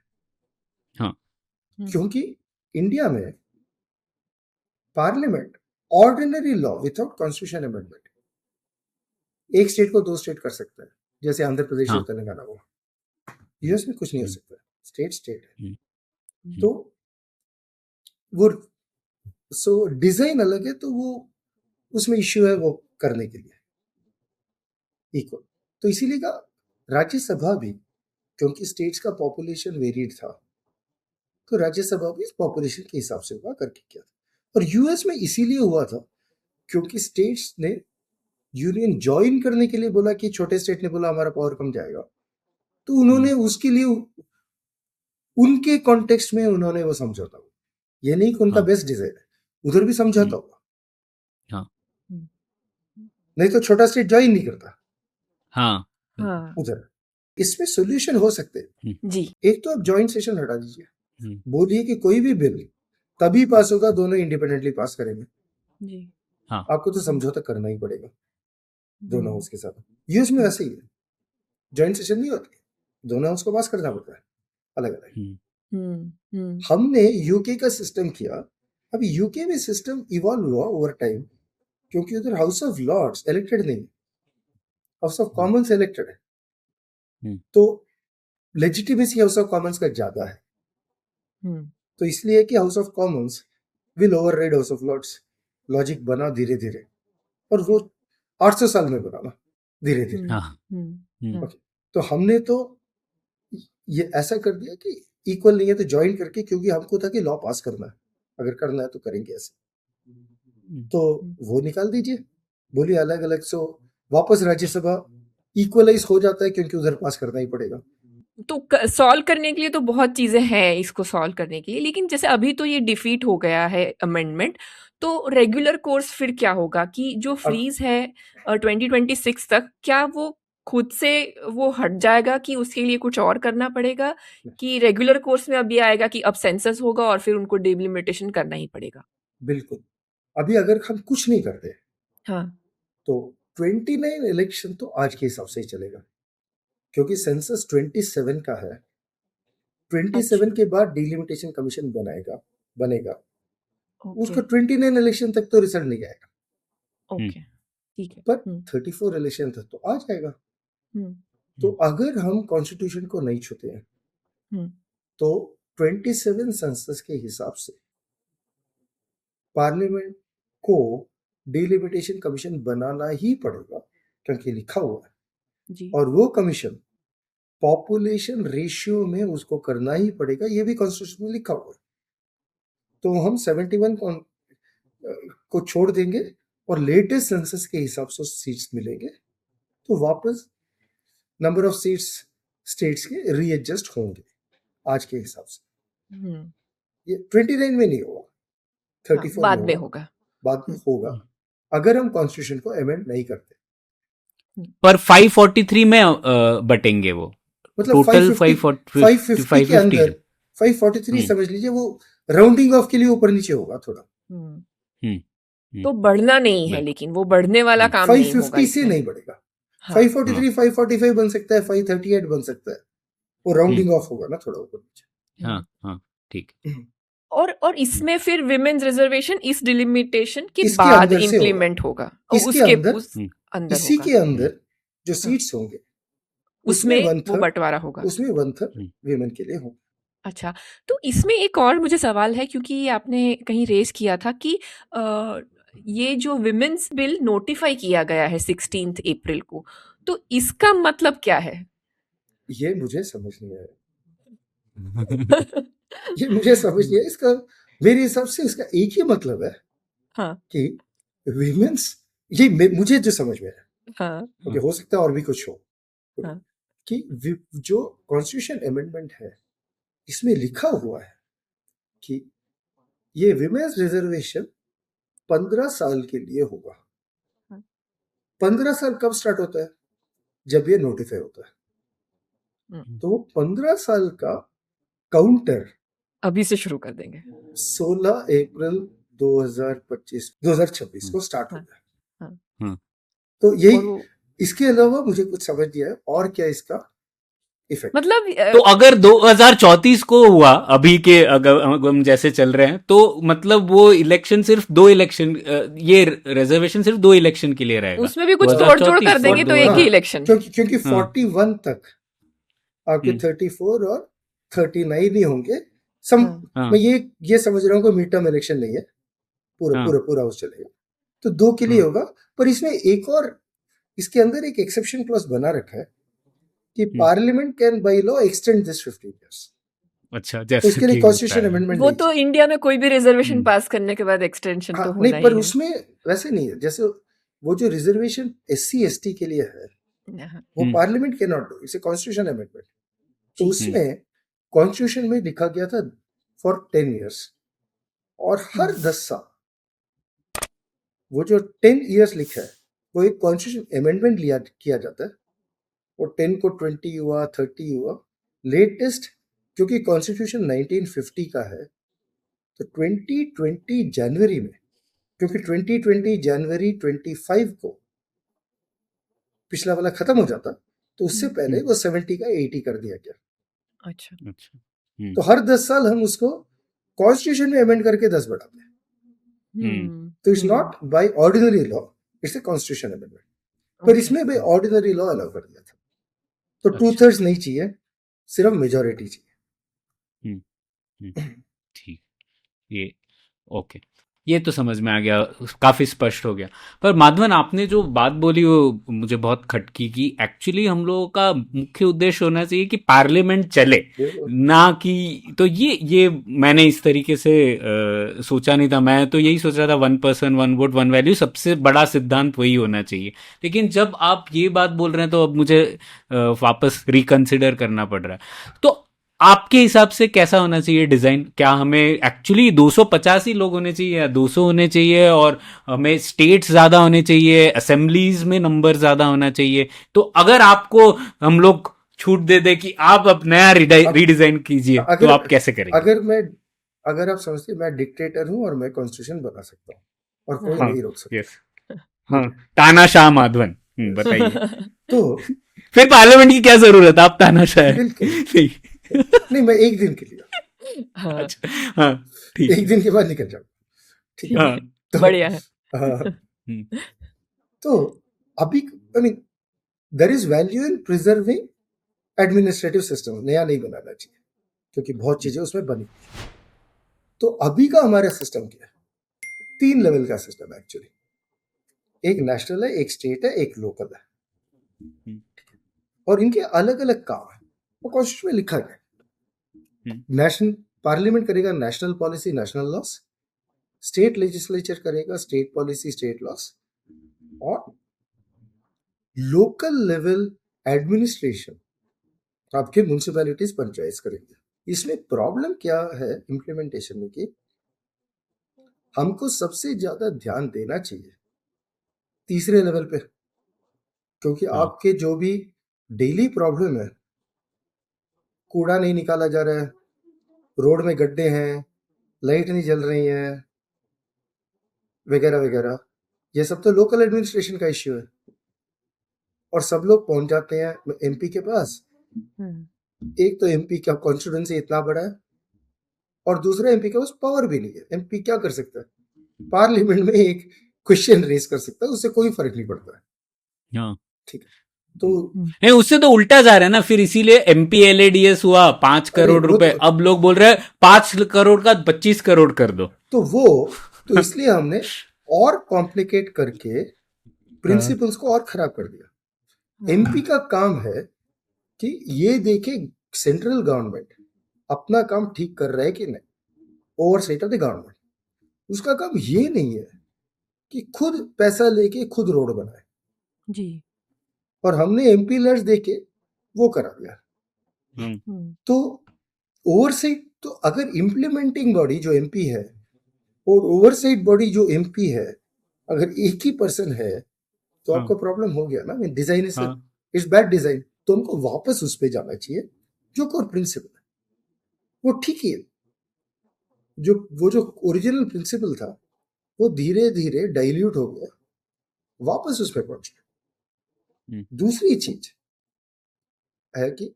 हाँ। क्योंकि इंडिया में parliament ordinary law without constitution amendment एक स्टेट को 2 स्टेट कर सकता है, जैसे आंध्र प्रदेश और तेलंगाना को। यूएस में कुछ नहीं हो सकता, स्टेट है। तो वो डिजाइन अलग है, तो वो उसमें इश्यू है वो करने के लिए इक्वल। तो इसीलिए का राज्यसभा भी, क्योंकि स्टेट्स का पॉपुलेशन वेरिड था, तो राज्यसभा भी इस पॉपुलेशन के हिसाब से हुआ करके किया था। और यूएस में इसीलिए हुआ था क्योंकि स्टेट्स ने यूनियन ज्वाइन करने के लिए बोला कि छोटे स्टेट ने बोला हमारा पावर कम जाएगा, तो उन्होंने उसके लिए उनके कॉन्टेक्स्ट में उन्होंने वो समझौता, ये नहीं कि उनका बेस्ट डिजाइन है, उधर भी समझौता होगा। नहीं तो छोटा स्टेट ज्वाइन नहीं करता। हाँ। उधर इसमें सॉल्यूशन हो सकते हैं जी। एक तो आप ज्वाइंट सेशन हटा दीजिए, बोलिए कि कोई भी बिल तभी पास होगा दोनों इंडिपेंडेंटली पास करेंगे जी। आपको तो समझौता करना ही पड़ेगा दोनों उसके साथ। यूएस में वैसे ही है, जॉइंट सेशन नहीं होती, दोनों हाउस को पास करना पड़ता है अलग अलग। हमने यूके का सिस्टम किया। अब यूके में सिस्टम इवॉल्व हुआ ओवर टाइम, क्योंकि उधर हाउस ऑफ लॉर्ड्स इलेक्टेड नहीं, हाउस ऑफ कॉमन्स इलेक्टेड है, तो लेजिटिमेसी हाउस ऑफ कॉमन्स का ज्यादा है। तो इसलिए कि House of Commons will override House of Lords. Logic बना धीरे धीरे, और वो 800 साल में बना ना धीरे धीरे। ओके, तो हमने तो ये ऐसा कर दिया कि इक्वल नहीं है तो ज्वाइन करके, क्योंकि हमको था कि लॉ पास करना है, अगर करना है तो करेंगे ऐसे, तो वो निकाल दीजिए, बोलिए अलग अलग। सो वापस राज्यसभा इक्वलाइज हो जाता है, क्योंकि उधर पास करना ही पड़ेगा। तो सॉल्व करने के लिए तो बहुत चीजें हैं इसको सॉल्व करने के लिए, लेकिन जैसे अभी तो ये डिफीट हो गया है अमेंडमेंट, तो रेगुलर कोर्स फिर क्या होगा कि जो फ्रीज है 2026 तक, क्या वो खुद से वो हट जाएगा कि उसके लिए कुछ और करना पड़ेगा, कि रेगुलर कोर्स में अभी आएगा कि अब सेंसस होगा और फिर उनको डिलिमिटेशन करना ही पड़ेगा? बिल्कुल, अभी अगर हम कुछ नहीं करते हाँ, तो 29 इलेक्शन तो आज के हिसाब से ही चलेगा, क्योंकि सेंसस 27 का है। 27 के बाद डिलिमिटेशन कमीशन बनेगा, उसका 29 इलेक्शन तक तो रिजल्ट नहीं आएगा। ओके, ठीक है। पर 34 इलेक्शन तक तो आ जाएगा। तो अगर हम कॉन्स्टिट्यूशन को नहीं छूते हैं तो 27 सेंसस के हिसाब से पार्लियामेंट को डिलिमिटेशन कमीशन बनाना ही पड़ेगा, क्योंकि लिखा हुआ है जी। और वो कमीशन पॉपुलेशन रेशियो में उसको करना ही पड़ेगा, ये भी कॉन्स्टिट्यूशन में लिखा हुआ है। तो हम 71 को छोड़ देंगे और लेटेस्ट सेंसस के हिसाब से सीट्स मिलेंगे, तो वापस नंबर ऑफ सीट्स स्टेट्स के रीएडजस्ट होंगे आज के हिसाब से। ये 29 में नहीं होगा, 34 बाद में होगा। बाद में होगा अगर हम कॉन्स्टिट्यूशन को अमेंड नहीं करते। पर 543 में बटेंगे वो, मतलब टोटल 550 के अंदर 543 समझ लीजिए, वो राउंडिंग ऑफ के लिए ऊपर नीचे होगा थोड़ा। तो बढ़ना नहीं है, लेकिन वो बढ़ने वाला काम नहीं होगा। 550 से नहीं बढ़ेगा। 543 545 बन सकता है, 538 बन सकता है, वो राउंडिंग ऑफ होगा ना थोड़ा ऊपर नीचे। हाँ, ठीक। और इसमें फिर विमेन्स रिजर्वेशन इस डिलिमिटेशन के इसके बाद अंदर से इम्प्लीमेंट होगा। इसके अंदर इसी होगा। के अंदर जो सीट्स होंगे उसमें वो बंटवारा होगा, उसमें 1/3 विमेन के लिए होगा। अच्छा, तो इसमें एक और मुझे सवाल है, क्योंकि आपने कहीं रेज किया था कि ये जो विमेन्स बिल नोटिफाई किया गया है 16 अप्रैल को, तो इसका मतलब क्या है? ये मुझे समझ नहीं आया। ये मुझे समझ नहीं आया। इसका मेरे हिसाब से इसका एक ही मतलब है, हाँ, कि विमेन्स, ये मुझे जो समझ में आया, हाँ, ओके, हो सकता है और भी कुछ हो, हाँ, कि जो कॉन्स्टिट्यूशन अमेंडमेंट है इसमें लिखा हुआ है कि ये विमेन्स रिजर्वेशन 15 साल के लिए होगा। 15 साल कब स्टार्ट होता है? जब ये नोटिफाई होता है। तो 15 साल का काउंटर अभी से शुरू कर देंगे। 16 अप्रैल 2026 को स्टार्ट हो गया। तो यही, इसके अलावा मुझे कुछ समझ नहीं आया और क्या इसका इफेक्ट। मतलब तो अगर 2034 को हुआ अभी के, अगर हम जैसे चल रहे हैं, तो मतलब वो इलेक्शन सिर्फ 2 इलेक्शन, ये रिजर्वेशन सिर्फ 2 इलेक्शन के लिए रहेगा। उसमें भी कुछ तोड़-जोड़ कर देंगे तो एक ही इलेक्शन। क्योंकि 41 तक आपके 34 और 39 ही होंगे। मैं ये समझ रहा हूँ कि मिड टर्म इलेक्शन नहीं है, पूरा उस चलेगा, तो 2 के लिए होगा। पर इसमें एक और, इसके अंदर एक एक्सेप्शन क्लॉज बना रखा है कि parliament can by law extend this 15 years. अच्छा, जैसे उसके लिए कॉन्स्टिट्यूशन अमेंडमेंट वो तो इंडिया में कोई भी रिजर्वेशन पास करने के बाद एक्सटेंशन तो होना ही है। नहीं, पर उसमें वैसे नहीं है। जैसे वो जो रिजर्वेशन SC ST के लिए है, वो parliament can not do, it's a constitution amendment. तो उसमें कॉन्स्टिट्यूशन में लिखा गया था फॉर 10 इयर्स, और हर 10 साल वो जो 10 इयर्स लिखा है वो एक कॉन्स्टिट्यूशन अमेंडमेंट किया जाता है। वो 10 को 20 हुआ, 30 हुआ, लेटेस्ट, क्योंकि कॉन्स्टिट्यूशन 1950 का है, तो 2020 जनवरी में, क्योंकि 2020 जनवरी 25 को पिछला वाला खत्म हो जाता, तो उससे पहले वो 70 का 80 कर दिया गया। अच्छा। अच्छा। तो हर 10 साल हम उसको कॉन्स्टिट्यूशन में अमेंड करके 10 बढ़ाते हैं। तो it's not by ordinary law, it's a constitution amendment. पर इसमें भी ऑर्डिनरी लॉ अलाउ कर दिया था। तो अच्छा। 2/3 नहीं चाहिए, सिर्फ मेजोरिटी चाहिए। ठीक, ये ओके, ये तो समझ में आ गया, काफ़ी स्पष्ट हो गया। पर माधवन, आपने जो बात बोली वो मुझे बहुत खटकी की। एक्चुअली हम लोगों का मुख्य उद्देश्य होना चाहिए कि पार्लियामेंट चले, ना कि तो ये मैंने इस तरीके से सोचा नहीं था। मैं तो यही सोच रहा था 1 पर्सन 1 वोट 1 वैल्यू सबसे बड़ा सिद्धांत वही होना चाहिए। लेकिन जब आप ये बात बोल रहे हैं तो अब मुझे वापस रिकंसिडर करना पड़ रहा है। तो आपके हिसाब से कैसा होना चाहिए डिजाइन? क्या हमें एक्चुअली 250 ही लोग होने चाहिए या 200 होने चाहिए, और हमें स्टेट्स ज्यादा होने चाहिए, असेंबलीज में नंबर ज्यादा होना चाहिए? तो अगर आपको हम लोग छूट दे दे कि आप अब नया रीडिजाइन कीजिए, तो आप कैसे करेंगे? अगर आप समझते मैं डिक्टेटर हूं और मैं कॉन्स्टिट्यूशन बना सकता हूँ और कोई हाँ, नहीं रोक सकता। यस, हाँ, तानाशाह माधवन, बताइए। तो फिर पार्लियामेंट की क्या जरूरत, आप तानाशाह है? बिल्कुल नहीं, मैं एक दिन के लिए। अच्छा, हाँ, ठीक, एक दिन के बाद निकल जाऊँ। ठीक है, तो बढ़िया है। तो अभी I mean there is value in preserving administrative system. नया नहीं बनाना चाहिए क्योंकि बहुत चीजें उसमें बनी। तो अभी का हमारा सिस्टम क्या है? 3 लेवल का सिस्टम है एक्चुअली। एक नेशनल है, एक स्टेट है, एक लोकल है, और इनके अलग अलग काम है। वो कॉन्स्टिट्यूशन में लिखा गया। नेशनल पार्लियामेंट करेगा national policy, national loss. State legislature करेगा स्टेट पॉलिसी, स्टेट लॉस। और लोकल लेवल एडमिनिस्ट्रेशन आपके म्युनिसिपैलिटीज पंचायत करेंगे। इसमें प्रॉब्लम क्या है इंप्लीमेंटेशन में कि हमको सबसे ज्यादा ध्यान देना चाहिए तीसरे लेवल पे, क्योंकि आपके जो भी डेली प्रॉब्लम है, कूड़ा नहीं निकाला जा रहा है, रोड में गड्ढे हैं, लाइट नहीं जल रही है, वगैरह वगैरह, ये सब तो लोकल एडमिनिस्ट्रेशन का इश्यू है। और सब लोग पहुंच जाते हैं एमपी के पास। एक तो एमपी का कॉन्स्टिट्यूंसी इतना बड़ा है और दूसरा एमपी के पास पावर भी नहीं है। एमपी क्या कर सकता है? पार्लियामेंट में एक क्वेश्चन रेज कर सकता है, उससे कोई फर्क नहीं पड़ता है। हाँ, ठीक है, तो नहीं, उससे तो उल्टा जा रहा है ना फिर, इसीलिए MPLADS हुआ 5 करोड़ रुपए, अब लोग बोल रहे हैं 5 करोड़ का 25 करोड़ कर दो। तो इसलिए हमने और कॉम्प्लिकेट करके प्रिंसिपल्स को और खराब कर दिया। एमपी का काम है कि ये देखे सेंट्रल गवर्नमेंट अपना काम ठीक कर रहा है कि नहीं, ओवरसाइट ऑफ द गवर्नमेंट। उसका काम ये नहीं है कि खुद पैसा लेके खुद रोड बनाए जी। और हमने एमपी लर्स देके वो करा दिया। तो ओवरसाइट, तो अगर इम्प्लीमेंटिंग बॉडी जो एमपी है और ओवरसाइट बॉडी जो एमपी है अगर एक ही पर्सन है तो आपका प्रॉब्लम हो गया ना। Design it's bad design. तो हमको वापस उस पे जाना चाहिए जो कोर प्रिंसिपल है, वो ठीक है। जो ओरिजिनल प्रिंसिपल था वो धीरे धीरे डाइल्यूट हो गया, वापस उस पे पहुंच गया। दूसरी चीज है कि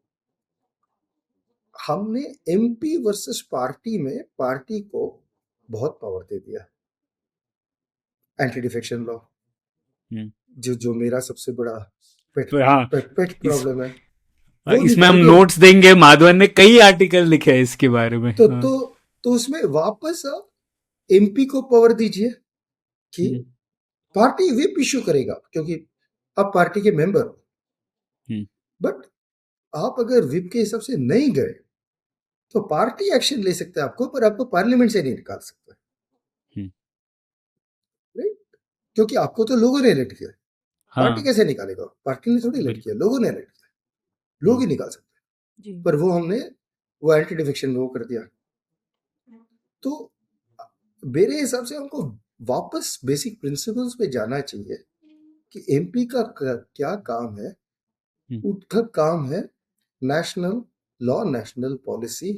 हमने एमपी वर्सेस पार्टी में पार्टी को बहुत पावर दे दिया। एंटी डिफेक्शन लॉ जो मेरा सबसे बड़ा पेट प्रॉब्लम है, इसमें हम नोट्स देंगे। माधवन ने कई आर्टिकल लिखे हैं इसके बारे में। तो उसमें वापस एमपी को पावर दीजिए कि पार्टी व्हिप इश्यू करेगा क्योंकि आप पार्टी के मेंबर हो। बट आप अगर व्हिप के हिसाब से नहीं गए तो पार्टी एक्शन ले सकता है आपको, पर आपको पार्लियामेंट से नहीं निकाल सकता, राइट? क्योंकि आपको तो लोगों ने इलेक्ट किया। पार्टी कैसे निकालेगा? पार्टी ने थोड़ी इलेक्ट किया, लोगों ने इलेक्ट किया। लोग ही निकाल सकते हैं। पर वो हमने वो एंटी डिफेक्शन में वो कर दिया। तो मेरे हिसाब से हमको वापस बेसिक प्रिंसिपल्स पे जाना चाहिए कि एमपी का क्या काम है। उसका काम है national law, national policy,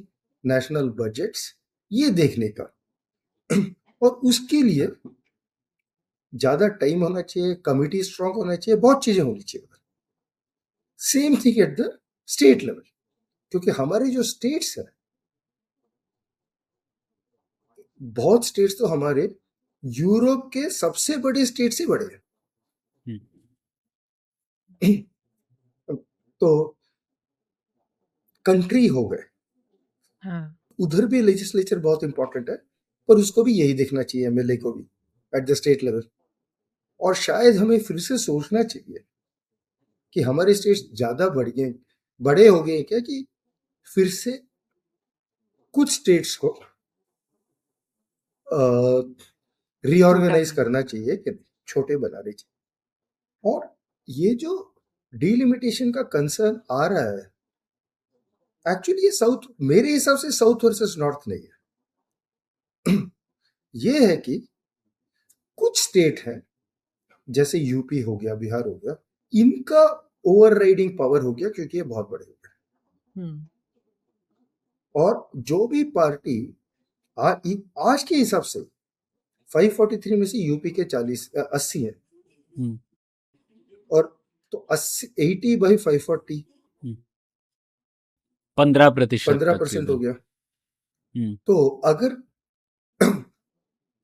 national budgets, ये देखने का। और उसके लिए ज्यादा टाइम होना चाहिए, कमिटी स्ट्रांग होना चाहिए, बहुत चीजें होनी चाहिए। Same thing at the state level, क्योंकि हमारे जो स्टेट्स हैं, बहुत स्टेट्स तो हमारे यूरोप के सबसे बड़े स्टेट से बड़े हैं। तो कंट्री हो गए, हाँ उधर भी लेजिस्लेचर बहुत इंपॉर्टेंट है, पर उसको भी यही देखना चाहिए, एमएलए को भी एट द स्टेट लेवल। और शायद हमें फिर से सोचना चाहिए कि हमारे स्टेट्स ज्यादा बड़े हो गए क्या, कि फिर से कुछ स्टेट्स को रीऑर्गेनाइज छोटा करना चाहिए, कि छोटे बनाने चाहिए। और ये जो डिलिमिटेशन का कंसर्न आ रहा है, एक्चुअली ये साउथ, मेरे हिसाब से साउथ वर्सेस नॉर्थ नहीं है। ये है कि कुछ स्टेट हैं, जैसे यूपी हो गया, बिहार हो गया, इनका ओवरराइडिंग पावर हो गया, क्योंकि ये बहुत बड़े हो गए। और जो भी पार्टी आज के हिसाब से 543 में से यूपी के 80 है, और तो 80 बाई 540 15% हो गया। तो अगर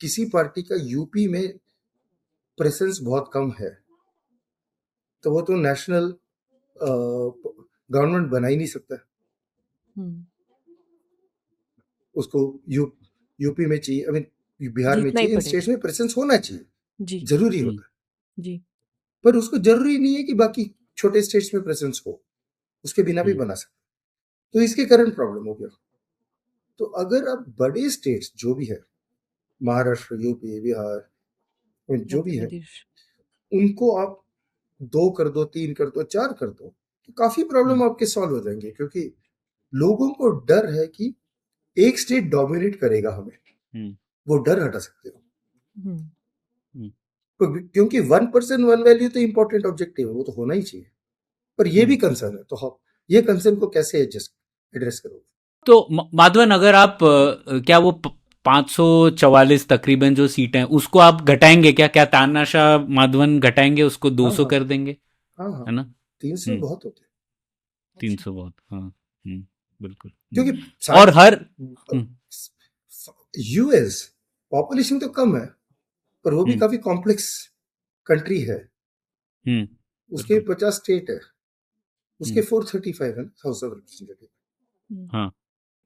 किसी पार्टी का यूपी में प्रेजेंस बहुत कम है, तो वो तो नेशनल गवर्नमेंट बना ही नहीं सकता। उसको यूपी में चाहिए, आई मीन बिहार में जीतना ही चाहिए, इन पड़ेगा। स्टेट्स में प्रेजेंस होना चाहिए, जी जरूरी होता है। जी पर उसको जरूरी नहीं है कि बाकी छोटे स्टेट्स में प्रेजेंस हो, उसके बिना भी बना सकते। तो इसके कारण प्रॉब्लम हो गया। तो अगर आप बड़े स्टेट्स जो भी है, महाराष्ट्र, यूपी, बिहार, जो भी है, उनको आप 2 कर दो, 3 कर दो, 4 कर दो, तो काफी प्रॉब्लम आपके सॉल्व हो जाएंगे। क्योंकि लोगों को डर है कि एक स्टेट डोमिनेट करेगा हमें, वो डर हटा सकते हो। क्योंकि 1% 1 वैल्यू तो इंपॉर्टेंट ऑब्जेक्टिव है, वो तो होना ही चाहिए। पर ये भी कंसर्न है, तो हम ये कंसर्न को कैसे एड्रेस करोगे? तो माधवन, अगर आप क्या वो 544 तकरीबन जो सीटें हैं उसको आप घटाएंगे क्या तानाशाह माधवन घटाएंगे उसको, 200 कर देंगे? हाँ, है ना, 300 बहुत होते हैं। 300 बहुत, हाँ, बिल्कुल। क्योंकि और हर यूएस पॉपुलेशन तो कम है, पर वो भी काफी कॉम्प्लेक्स कंट्री है। उसके 50 स्टेट है, उसके 435 है हाउस ऑफ रिप्रेजेंटेटिव। हाँ,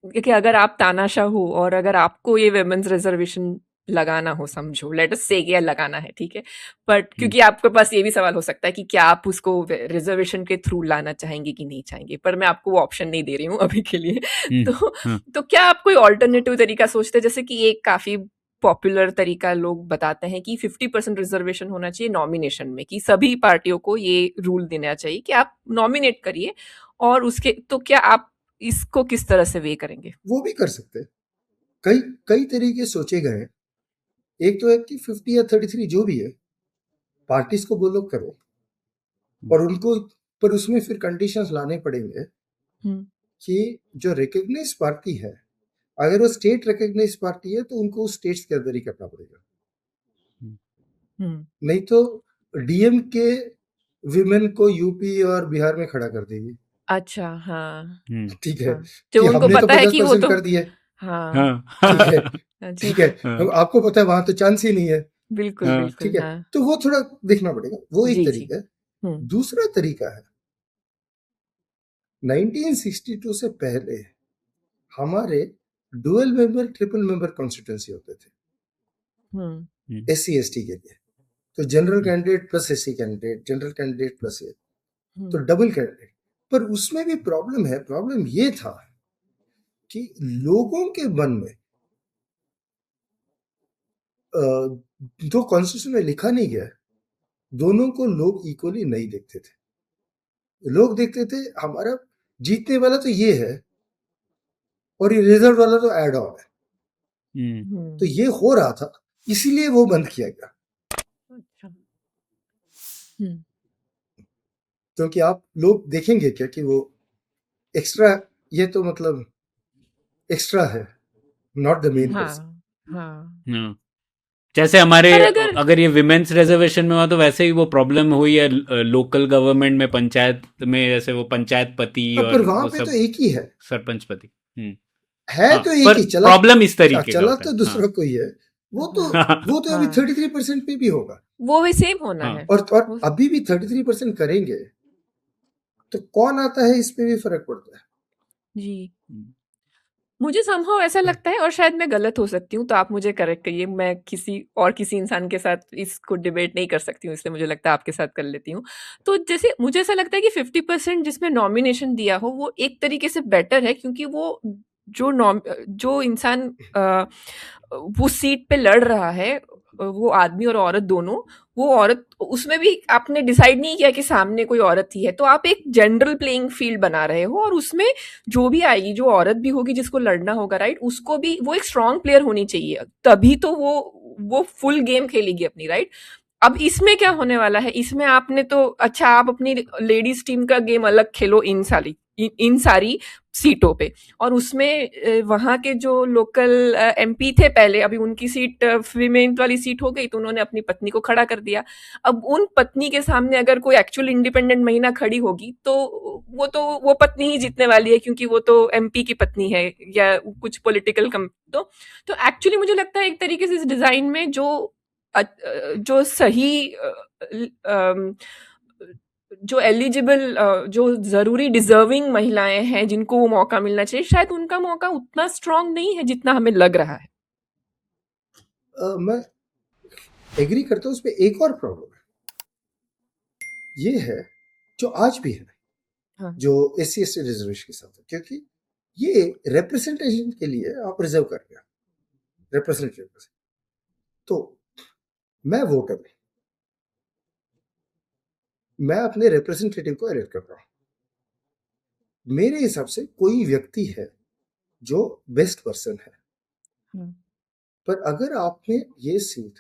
क्योंकि अगर आप तानाशाह हो और अगर आपको ये विमेंस रिजर्वेशन लगाना हो, समझो लेट अस से कि लगाना है, ठीक है, बट क्योंकि आपके पास ये भी सवाल हो सकता है कि क्या आप उसको रिजर्वेशन के थ्रू लाना चाहेंगे कि नहीं चाहेंगे, पर मैं आपको वो ऑप्शन नहीं दे रही हूँ अभी के लिए। तो क्या आप कोई ऑल्टरनेटिव तरीका सोचते हैं? जैसे कि एक काफी पॉपुलर तरीका लोग बताते हैं कि 50% रिजर्वेशन होना चाहिए नॉमिनेशन में, कि सभी पार्टियों को ये रूल देना चाहिए कि आप नॉमिनेट करिए, और उसके तो क्या आप इसको किस तरह से वे करेंगे? वो भी कर सकते हैं, कई तरीके सोचे गए हैं। एक तो है कि 50 या 33 जो भी है, पार्टीज को बोलो करो, और उनको, पर उसमें फिर कंडीशंस लाने पड़ेंगे कि जो रिकॉग्नाइज पार्टी है, अगर वो स्टेट रिकॉग्नाइज पार्टी है, तो उनको उस स्टेट्स के अंदर ही करना पड़ेगा। नहीं तो डीएम के विमेन को यूपी और बिहार में खड़ा कर देगी। अच्छा, हाँ, ठीक है, जो उनको हमने तो पता है कि वो 50% तो कर दिए, हाँ ठीक है, अच्छा, ठीक है, आपको पता है वहां तो चांस ही नहीं है, बिल्कुल बिल्कुल, ठीक है, हाँ तो वो थोड़ा देखना पड़ेगा। वो एक जी जी तरीका है। दूसरा तरीका है, 1962 से पहले हमारे dual member, triple member constituency होते थे एससी एसटी के लिए। तो general candidate plus SC candidate, general candidate plus A, तो डबल कैंडिडेट। पर उसमें भी प्रॉब्लम है। प्रॉब्लम ये था कि लोगों के मन में जो कॉन्स्टिट्यूशन में लिखा नहीं गया, दोनों को लोग इक्वली नहीं देखते थे। लोग देखते थे हमारा जीतने वाला तो ये है, और ये रिजल्ट वाला तो एड ऑन है। तो ये हो रहा था, इसीलिए वो बंद किया गया। अच्छा, क्योंकि आप लोग देखेंगे क्या कि वो एक्स्ट्रा, ये तो मतलब एक्स्ट्रा है, नॉट द मेन पर्सन। जैसे हमारे पर अगर अगर ये विमेन्स रिजर्वेशन में हुआ तो वैसे ही वो प्रॉब्लम हुई है लोकल गवर्नमेंट में, पंचायत में, जैसे वो पंचायत पति पर और वहां वो पे तो सब एक ही है सरपंच पति। है हाँ, तो एक पर ही चला प्रॉब्लम इस तरीके का चला होता तो है। दूसरा कोई है। वो तो अभी हाँ 33% पे भी होगा, वो भी सेम होना हाँ। है और वो अभी भी 33% करेंगे तो कौन आता है, इस पे भी फर्क पड़ता है। जी मुझे समहाउ ऐसा लगता है, और शायद मैं गलत हो सकती हूँ तो आप मुझे करेक्ट करिए, मैं किसी इंसान के साथ इसको डिबेट नहीं कर सकती हूँ, इसलिए मुझे लगता है आपके साथ कर लेती हूँ। तो जैसे मुझे ऐसा लगता है कि 50% जिसमें नॉमिनेशन दिया हो वो एक तरीके से बेटर है, क्योंकि वो जो इंसान वो सीट पे लड़ रहा है, वो आदमी और औरत दोनों, वो औरत उसमें भी आपने डिसाइड नहीं किया कि सामने कोई औरत ही है, तो आप एक जनरल प्लेइंग फील्ड बना रहे हो, और उसमें जो भी आएगी, जो औरत भी होगी जिसको लड़ना होगा, राइट, उसको भी वो एक स्ट्रांग प्लेयर होनी चाहिए, तभी तो वो फुल गेम खेलेगी अपनी, राइट। अब इसमें क्या होने वाला है, इसमें आपने तो अच्छा आप अपनी लेडीज टीम का गेम अलग खेलो इन सारी सीटों पे, और उसमें वहां के जो लोकल एमपी थे पहले, अभी उनकी सीट फीमेल वाली सीट हो गई तो उन्होंने अपनी पत्नी को खड़ा कर दिया। अब उन पत्नी के सामने अगर कोई एक्चुअल इंडिपेंडेंट महिला खड़ी होगी तो वो पत्नी ही जीतने वाली है, क्योंकि वो तो एमपी की पत्नी है या कुछ पॉलिटिकल तो एक्चुअली मुझे लगता है एक तरीके से इस डिजाइन में जो सही जो एलिजिबल जो जरूरी डिजर्विंग महिलाएं हैं जिनको वो मौका मिलना चाहिए, शायद उनका मौका उतना स्ट्रांग नहीं है जितना हमें लग रहा है। मैं एग्री करता हूँ, उसमें एक और प्रॉब्लम है, ये है जो आज भी है, हाँ जो SC/ST रिजर्वेशन के साथ है, क्योंकि ये रिप्रेजेंटेशन के लिए आप रिजर्व कर रहे हो, रिप्रेजेंटेटिव। तो मैं वोटर हूं, मैं अपने रिप्रेजेंटेटिव को एलेक्ट कर रहा हूं, मेरे हिसाब से कोई व्यक्ति है जो बेस्ट पर्सन है, पर अगर आपने ये सीट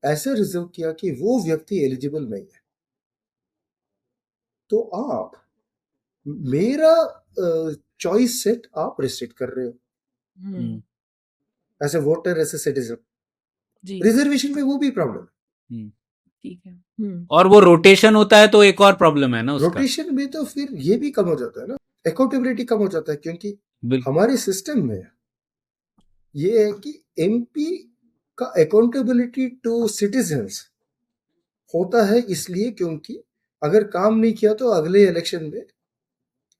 ऐसे रिजर्व किया कि वो व्यक्ति एलिजिबल नहीं है, तो आप मेरा चॉइस सेट आप रिस्ट्रिक्ट कर रहे हो as a voter, as a citizen. जी रिजर्वेशन में वो भी प्रॉब्लम है। ठीक है। और वो रोटेशन होता है तो एक और प्रॉब्लम है ना उसका। रोटेशन में तो फिर ये भी कम हो जाता है ना, अकाउंटेबिलिटी कम हो जाता है, क्योंकि बिल्कुल। हमारे सिस्टम में ये है कि MP का अकाउंटेबिलिटी टू सिटीजन्स होता है, इसलिए क्योंकि अगर काम नहीं किया तो अगले इलेक्शन में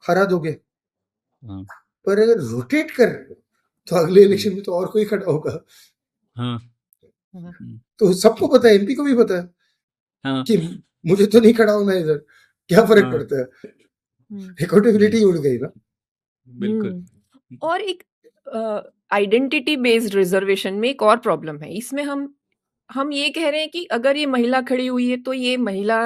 हरा दोगे, हाँ पर अगर रोटेट कर रहे हो तो अगले इलेक्शन में तो और कोई खड़ा होगा। हाँ तो सबको पता है, MP को भी पता है हाँ कि मुझे तो नहीं खड़ा होना इधर, क्या फर्क पड़ता है, अकाउंटेबिलिटी उड़ गई ना। बिल्कुल। और एक आइडेंटिटी बेस्ड रिजर्वेशन में एक और प्रॉब्लम है, इसमें हम ये कह रहे हैं कि अगर ये महिला खड़ी हुई है तो ये महिला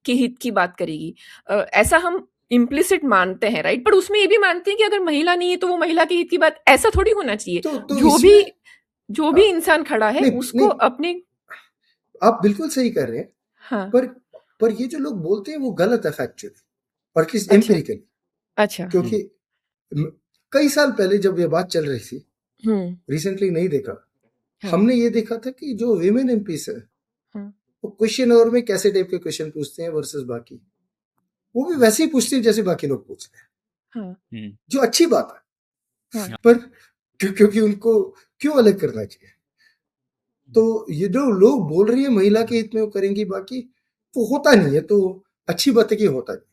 के हित की बात करेगी, ऐसा हम इम्प्लिसिट मानते हैं, राइट, पर उसमें ये भी मानते हैं कि अगर महिला नहीं है तो वो महिला के हित की बात, ऐसा थोड़ी होना चाहिए। तो जो भी इंसान खड़ा है उसको अपने, आप बिल्कुल सही कर रहे हैं, हाँ पर ये जो लोग बोलते हैं वो गलत है फैक्चुअली, और एटलीस्ट एम्पिरिकली। अच्छा क्योंकि कई साल पहले जब ये बात चल रही थी, रिसेंटली नहीं देखा, हमने ये देखा था कि जो विमेन एमपीस है वो क्वेश्चन आवर में कैसे टाइप के क्वेश्चन पूछते हैं वर्सेस बाकी, वो भी वैसे ही पूछते हैं जैसे बाकी लोग पूछते हैं, जो अच्छी बात है, पर क्योंकि उनको क्यों अलग करना चाहिए। तो ये जो लोग बोल रही है महिला के हित में वो करेंगी, बाकी वो होता नहीं है, तो अच्छी बात है कि होता नहीं।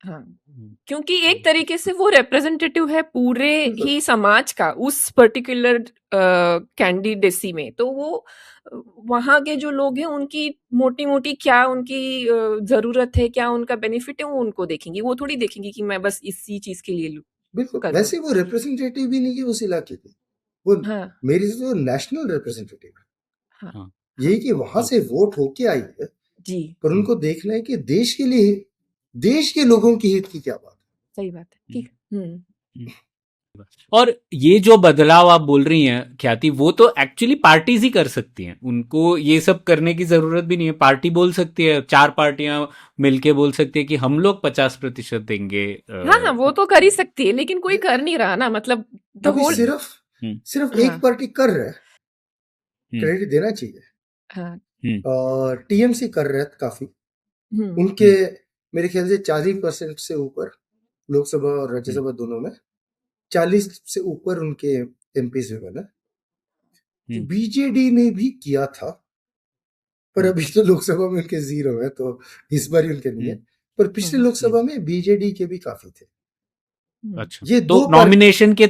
हाँ, क्योंकि एक तरीके से वो रिप्रेजेंटेटिव है पूरे ही समाज का उस पर्टिकुलर कैंडिडेसी में, तो वो वहाँ के जो लोग हैं उनकी मोटी मोटी क्या उनकी जरूरत है, क्या उनका बेनिफिट है, वो उनको देखेंगी, वो थोड़ी देखेंगी कि मैं बस इसी चीज के लिए बिल्कुल। वैसे वो रिप्रेजेंटेटिव भी नहीं है उस इलाके की, वो मेरी जो नेशनल रिप्रेजेंटेटिव है, यही कि वहां से वोट होके आई है जी, पर उनको देखना है कि देश के लिए, देश के लोगों की हित की क्या बात है। सही बात है, ठीक। और ये जो बदलाव आप बोल रही हैं ख्याति, वो तो एक्चुअली पार्टीज ही कर सकती हैं, उनको ये सब करने की जरूरत भी नहीं है। पार्टी बोल सकती है, 4 पार्टियां मिलके बोल सकती है कि हम लोग 50% देंगे। हाँ, वो तो कर ही सकती है, लेकिन कोई कर नहीं रहा ना, मतलब सिर्फ एक पार्टी कर रहा है, क्रेडिट देना चाहिए। हाँ। और टीएमसी कर रहे थे काफी, हम्म। उनके मेरे ख्याल से 40% से ऊपर लोकसभा और राज्यसभा दोनों में 40 से ऊपर उनके एमपीज हुए ना। बीजेडी ने भी किया था, पर अभी तो लोकसभा में उनके 0 है, तो इस बार उनके नहीं है। पर पिछले लोकसभा में बीजेडी के भी काफी थे। अच्छा, ये तो दो नॉमिनेशन के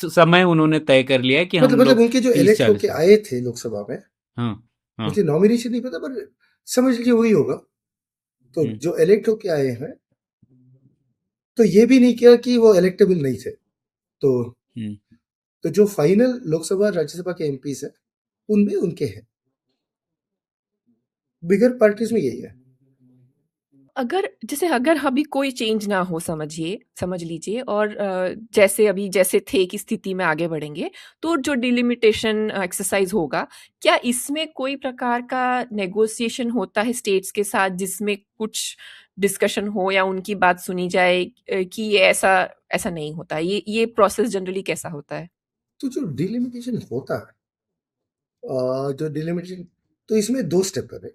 समय उन्होंने तय कर लिया है कि हम मतलब लोग उनके जो 30 इलेक्ट होके 40 आए थे लोकसभा में, हाँ हाँ मुझे नॉमिनेशन नहीं पता, पर समझ लीजिए वही होगा। तो जो इलेक्ट होके आए हैं, तो ये भी नहीं किया कि वो इलेक्टेबल नहीं थे। तो जो फाइनल लोकसभा राज्यसभा के एमपीज हैं, उनमें उनके हैं। बिगर पार्टीज में यही है। अगर अभी कोई चेंज ना हो, समझ लीजिए, और जैसे थे कि स्थिति में आगे बढ़ेंगे, तो जो डिलिमिटेशन एक्सरसाइज होगा, क्या इसमें कोई प्रकार का नेगोशिएशन होता है स्टेट्स के साथ, जिसमें कुछ डिस्कशन हो या उनकी बात सुनी जाए, कि ये ऐसा नहीं होता है? ये प्रोसेस जनरली कैसा होता है? तो जो डिलिमिटेशन होता है, तो इसमें 2 स्टेप है।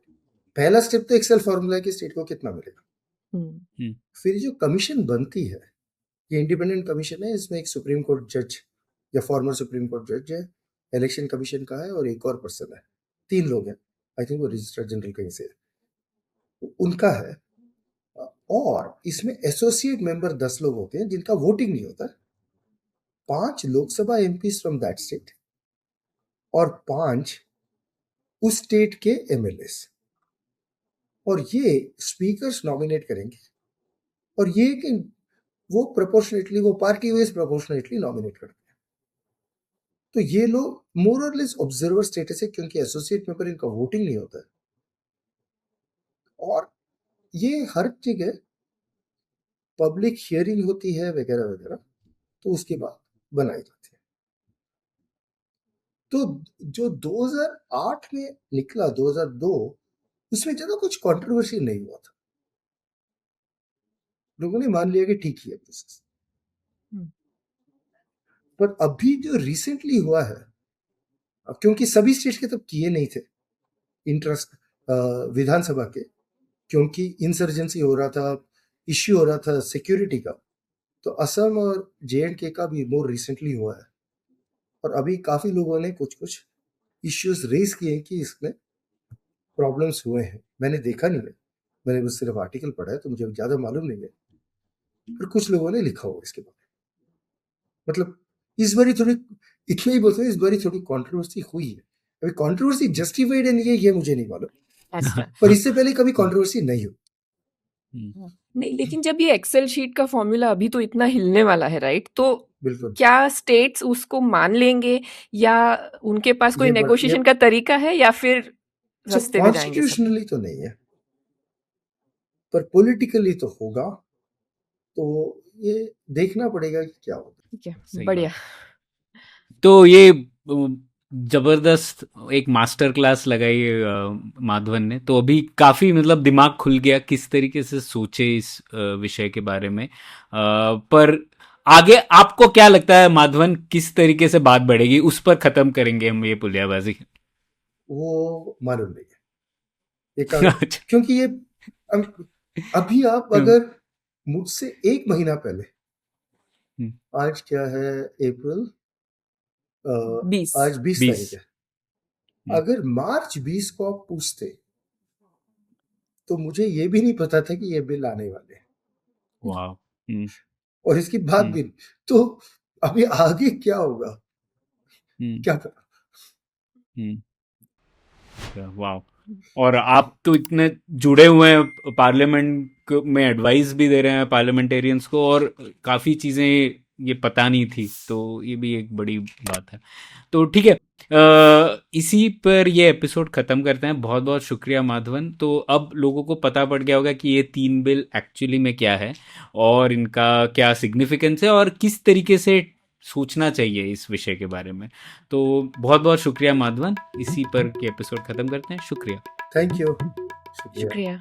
पहला स्टेप तो एक्सेल फॉर्मूला है कि स्टेट को कितना मिलेगा। फिर जो कमीशन बनती है, ये इंडिपेंडेंट कमीशन है। इसमें एक सुप्रीम कोर्ट जज या फॉर्मर सुप्रीम कोर्ट जज है, इलेक्शन कमीशन का है, और एक और पर्सन है। 3 लोग हैं, आई थिंक वो रजिस्ट्रार जनरल कहीं से है, उनका है। और इसमें एसोसिएट मेंबर 10 लोग होते हैं, जिनका वोटिंग नहीं होता। 5 Lok Sabha MPs from that state और 5 उस स्टेट के एमएलएस, और ये स्पीकर्स नॉमिनेट करेंगे। और ये कि वो प्रोपोर्शनेटली, वो पार्टी वाइज प्रोपोर्शनेटली नॉमिनेट करते हैं। तो ये लोग मोर और लेस ऑब्जर्वर स्टेटस है, क्योंकि एसोसिएट मेंबर इनका वोटिंग नहीं होता है। और ये हर जगह पब्लिक हियरिंग होती है वगैरह वगैरह, तो उसके बाद बनाई जाती है। तो जो 2008 में निकला, 2002, उसमें ज्यादा कुछ कंट्रोवर्सी नहीं हुआ था। लोगों ने मान लिया कि ठीक ही है प्रोसेस। पर अभी जो रिसेंटली हुआ है, क्योंकि सभी स्टेट के तब किए नहीं थे इंटरेस्ट विधानसभा के, क्योंकि इंसर्जेंसी हो रहा था, इश्यू हो रहा था सिक्योरिटी का। तो असम और जेएंडके का भी मोर रिसेंटली हुआ है। और अभी काफी लोगों ने कुछ इश्यूज रेज किए कि इसमें प्रॉब्लम्स हुए हैं। मैंने देखा नहीं है, मैंने बस सिर्फ आर्टिकल पढ़ा है, तो मुझे ज्यादा मालूम नहीं है। पर कुछ लोगों ने लिखा हुआ इसके बारे में। मतलब इस बारी थोड़ी, इतना ही बोलते हैं, इस बारी थोड़ी कंट्रोवर्सी हुई है। अभी कंट्रोवर्सी जस्टिफाइड है नहीं है, ये मुझे नहीं मालूम, अच्छा। पर इससे पहले कभी कंट्रोवर्सी नहीं हुई। नहीं, लेकिन जब ये एक्सेल शीट का फॉर्मूला अभी तो इतना हिलने वाला है, राइट? तो बिल्कुल। क्या स्टेट्स उसको मान लेंगे, या उनके पास कोई ये नेगोशिएशन का तरीका है, या फिर रास्ते में जाएंगे सब? कॉन्स्टिट्यूशनली तो नहीं है, पर पॉलिटिकली तो होगा। तो ये देखना पड़ेगा कि क्या होगा। ठीक है, सही बढ़िया। तो ये जबरदस्त एक मास्टर क्लास लगाई माधवन ने। तो अभी काफी मतलब दिमाग खुल गया किस तरीके से सोचे इस विषय के बारे में। पर आगे आपको क्या लगता है माधवन, किस तरीके से बात बढ़ेगी, उस पर खत्म करेंगे हम ये पुलियाबाजी? वो मालूम नहीं है, क्योंकि ये अभी आप अगर मुझसे 1 महीना पहले, आज क्या है, अप्रैल, 20 आज 20 तारीख है, अगर मार्च 20 को आप पूछते, तो मुझे ये भी नहीं पता था कि ये बिल आने वाले हैं। वाह। और इसकी बात भी, तो अभी आगे क्या होगा, क्या पता। वाह। और आप तो इतने जुड़े हुए हैं पार्लियामेंट में, एडवाइस भी दे रहे हैं पार्लियामेंटेरियंस को, और काफ़ी चीज़ें ये पता नहीं थी, तो ये भी एक बड़ी बात है। तो ठीक है, इसी पर ये एपिसोड ख़त्म करते हैं। बहुत बहुत शुक्रिया माधवन। तो अब लोगों को पता पड़ गया होगा कि ये 3 बिल एक्चुअली में क्या है, और इनका क्या सिग्निफिकेंस है, और किस तरीके से सोचना चाहिए इस विषय के बारे में। तो बहुत बहुत शुक्रिया माधवन। इसी पर के एपिसोड खत्म करते हैं। शुक्रिया। Thank you. शुक्रिया।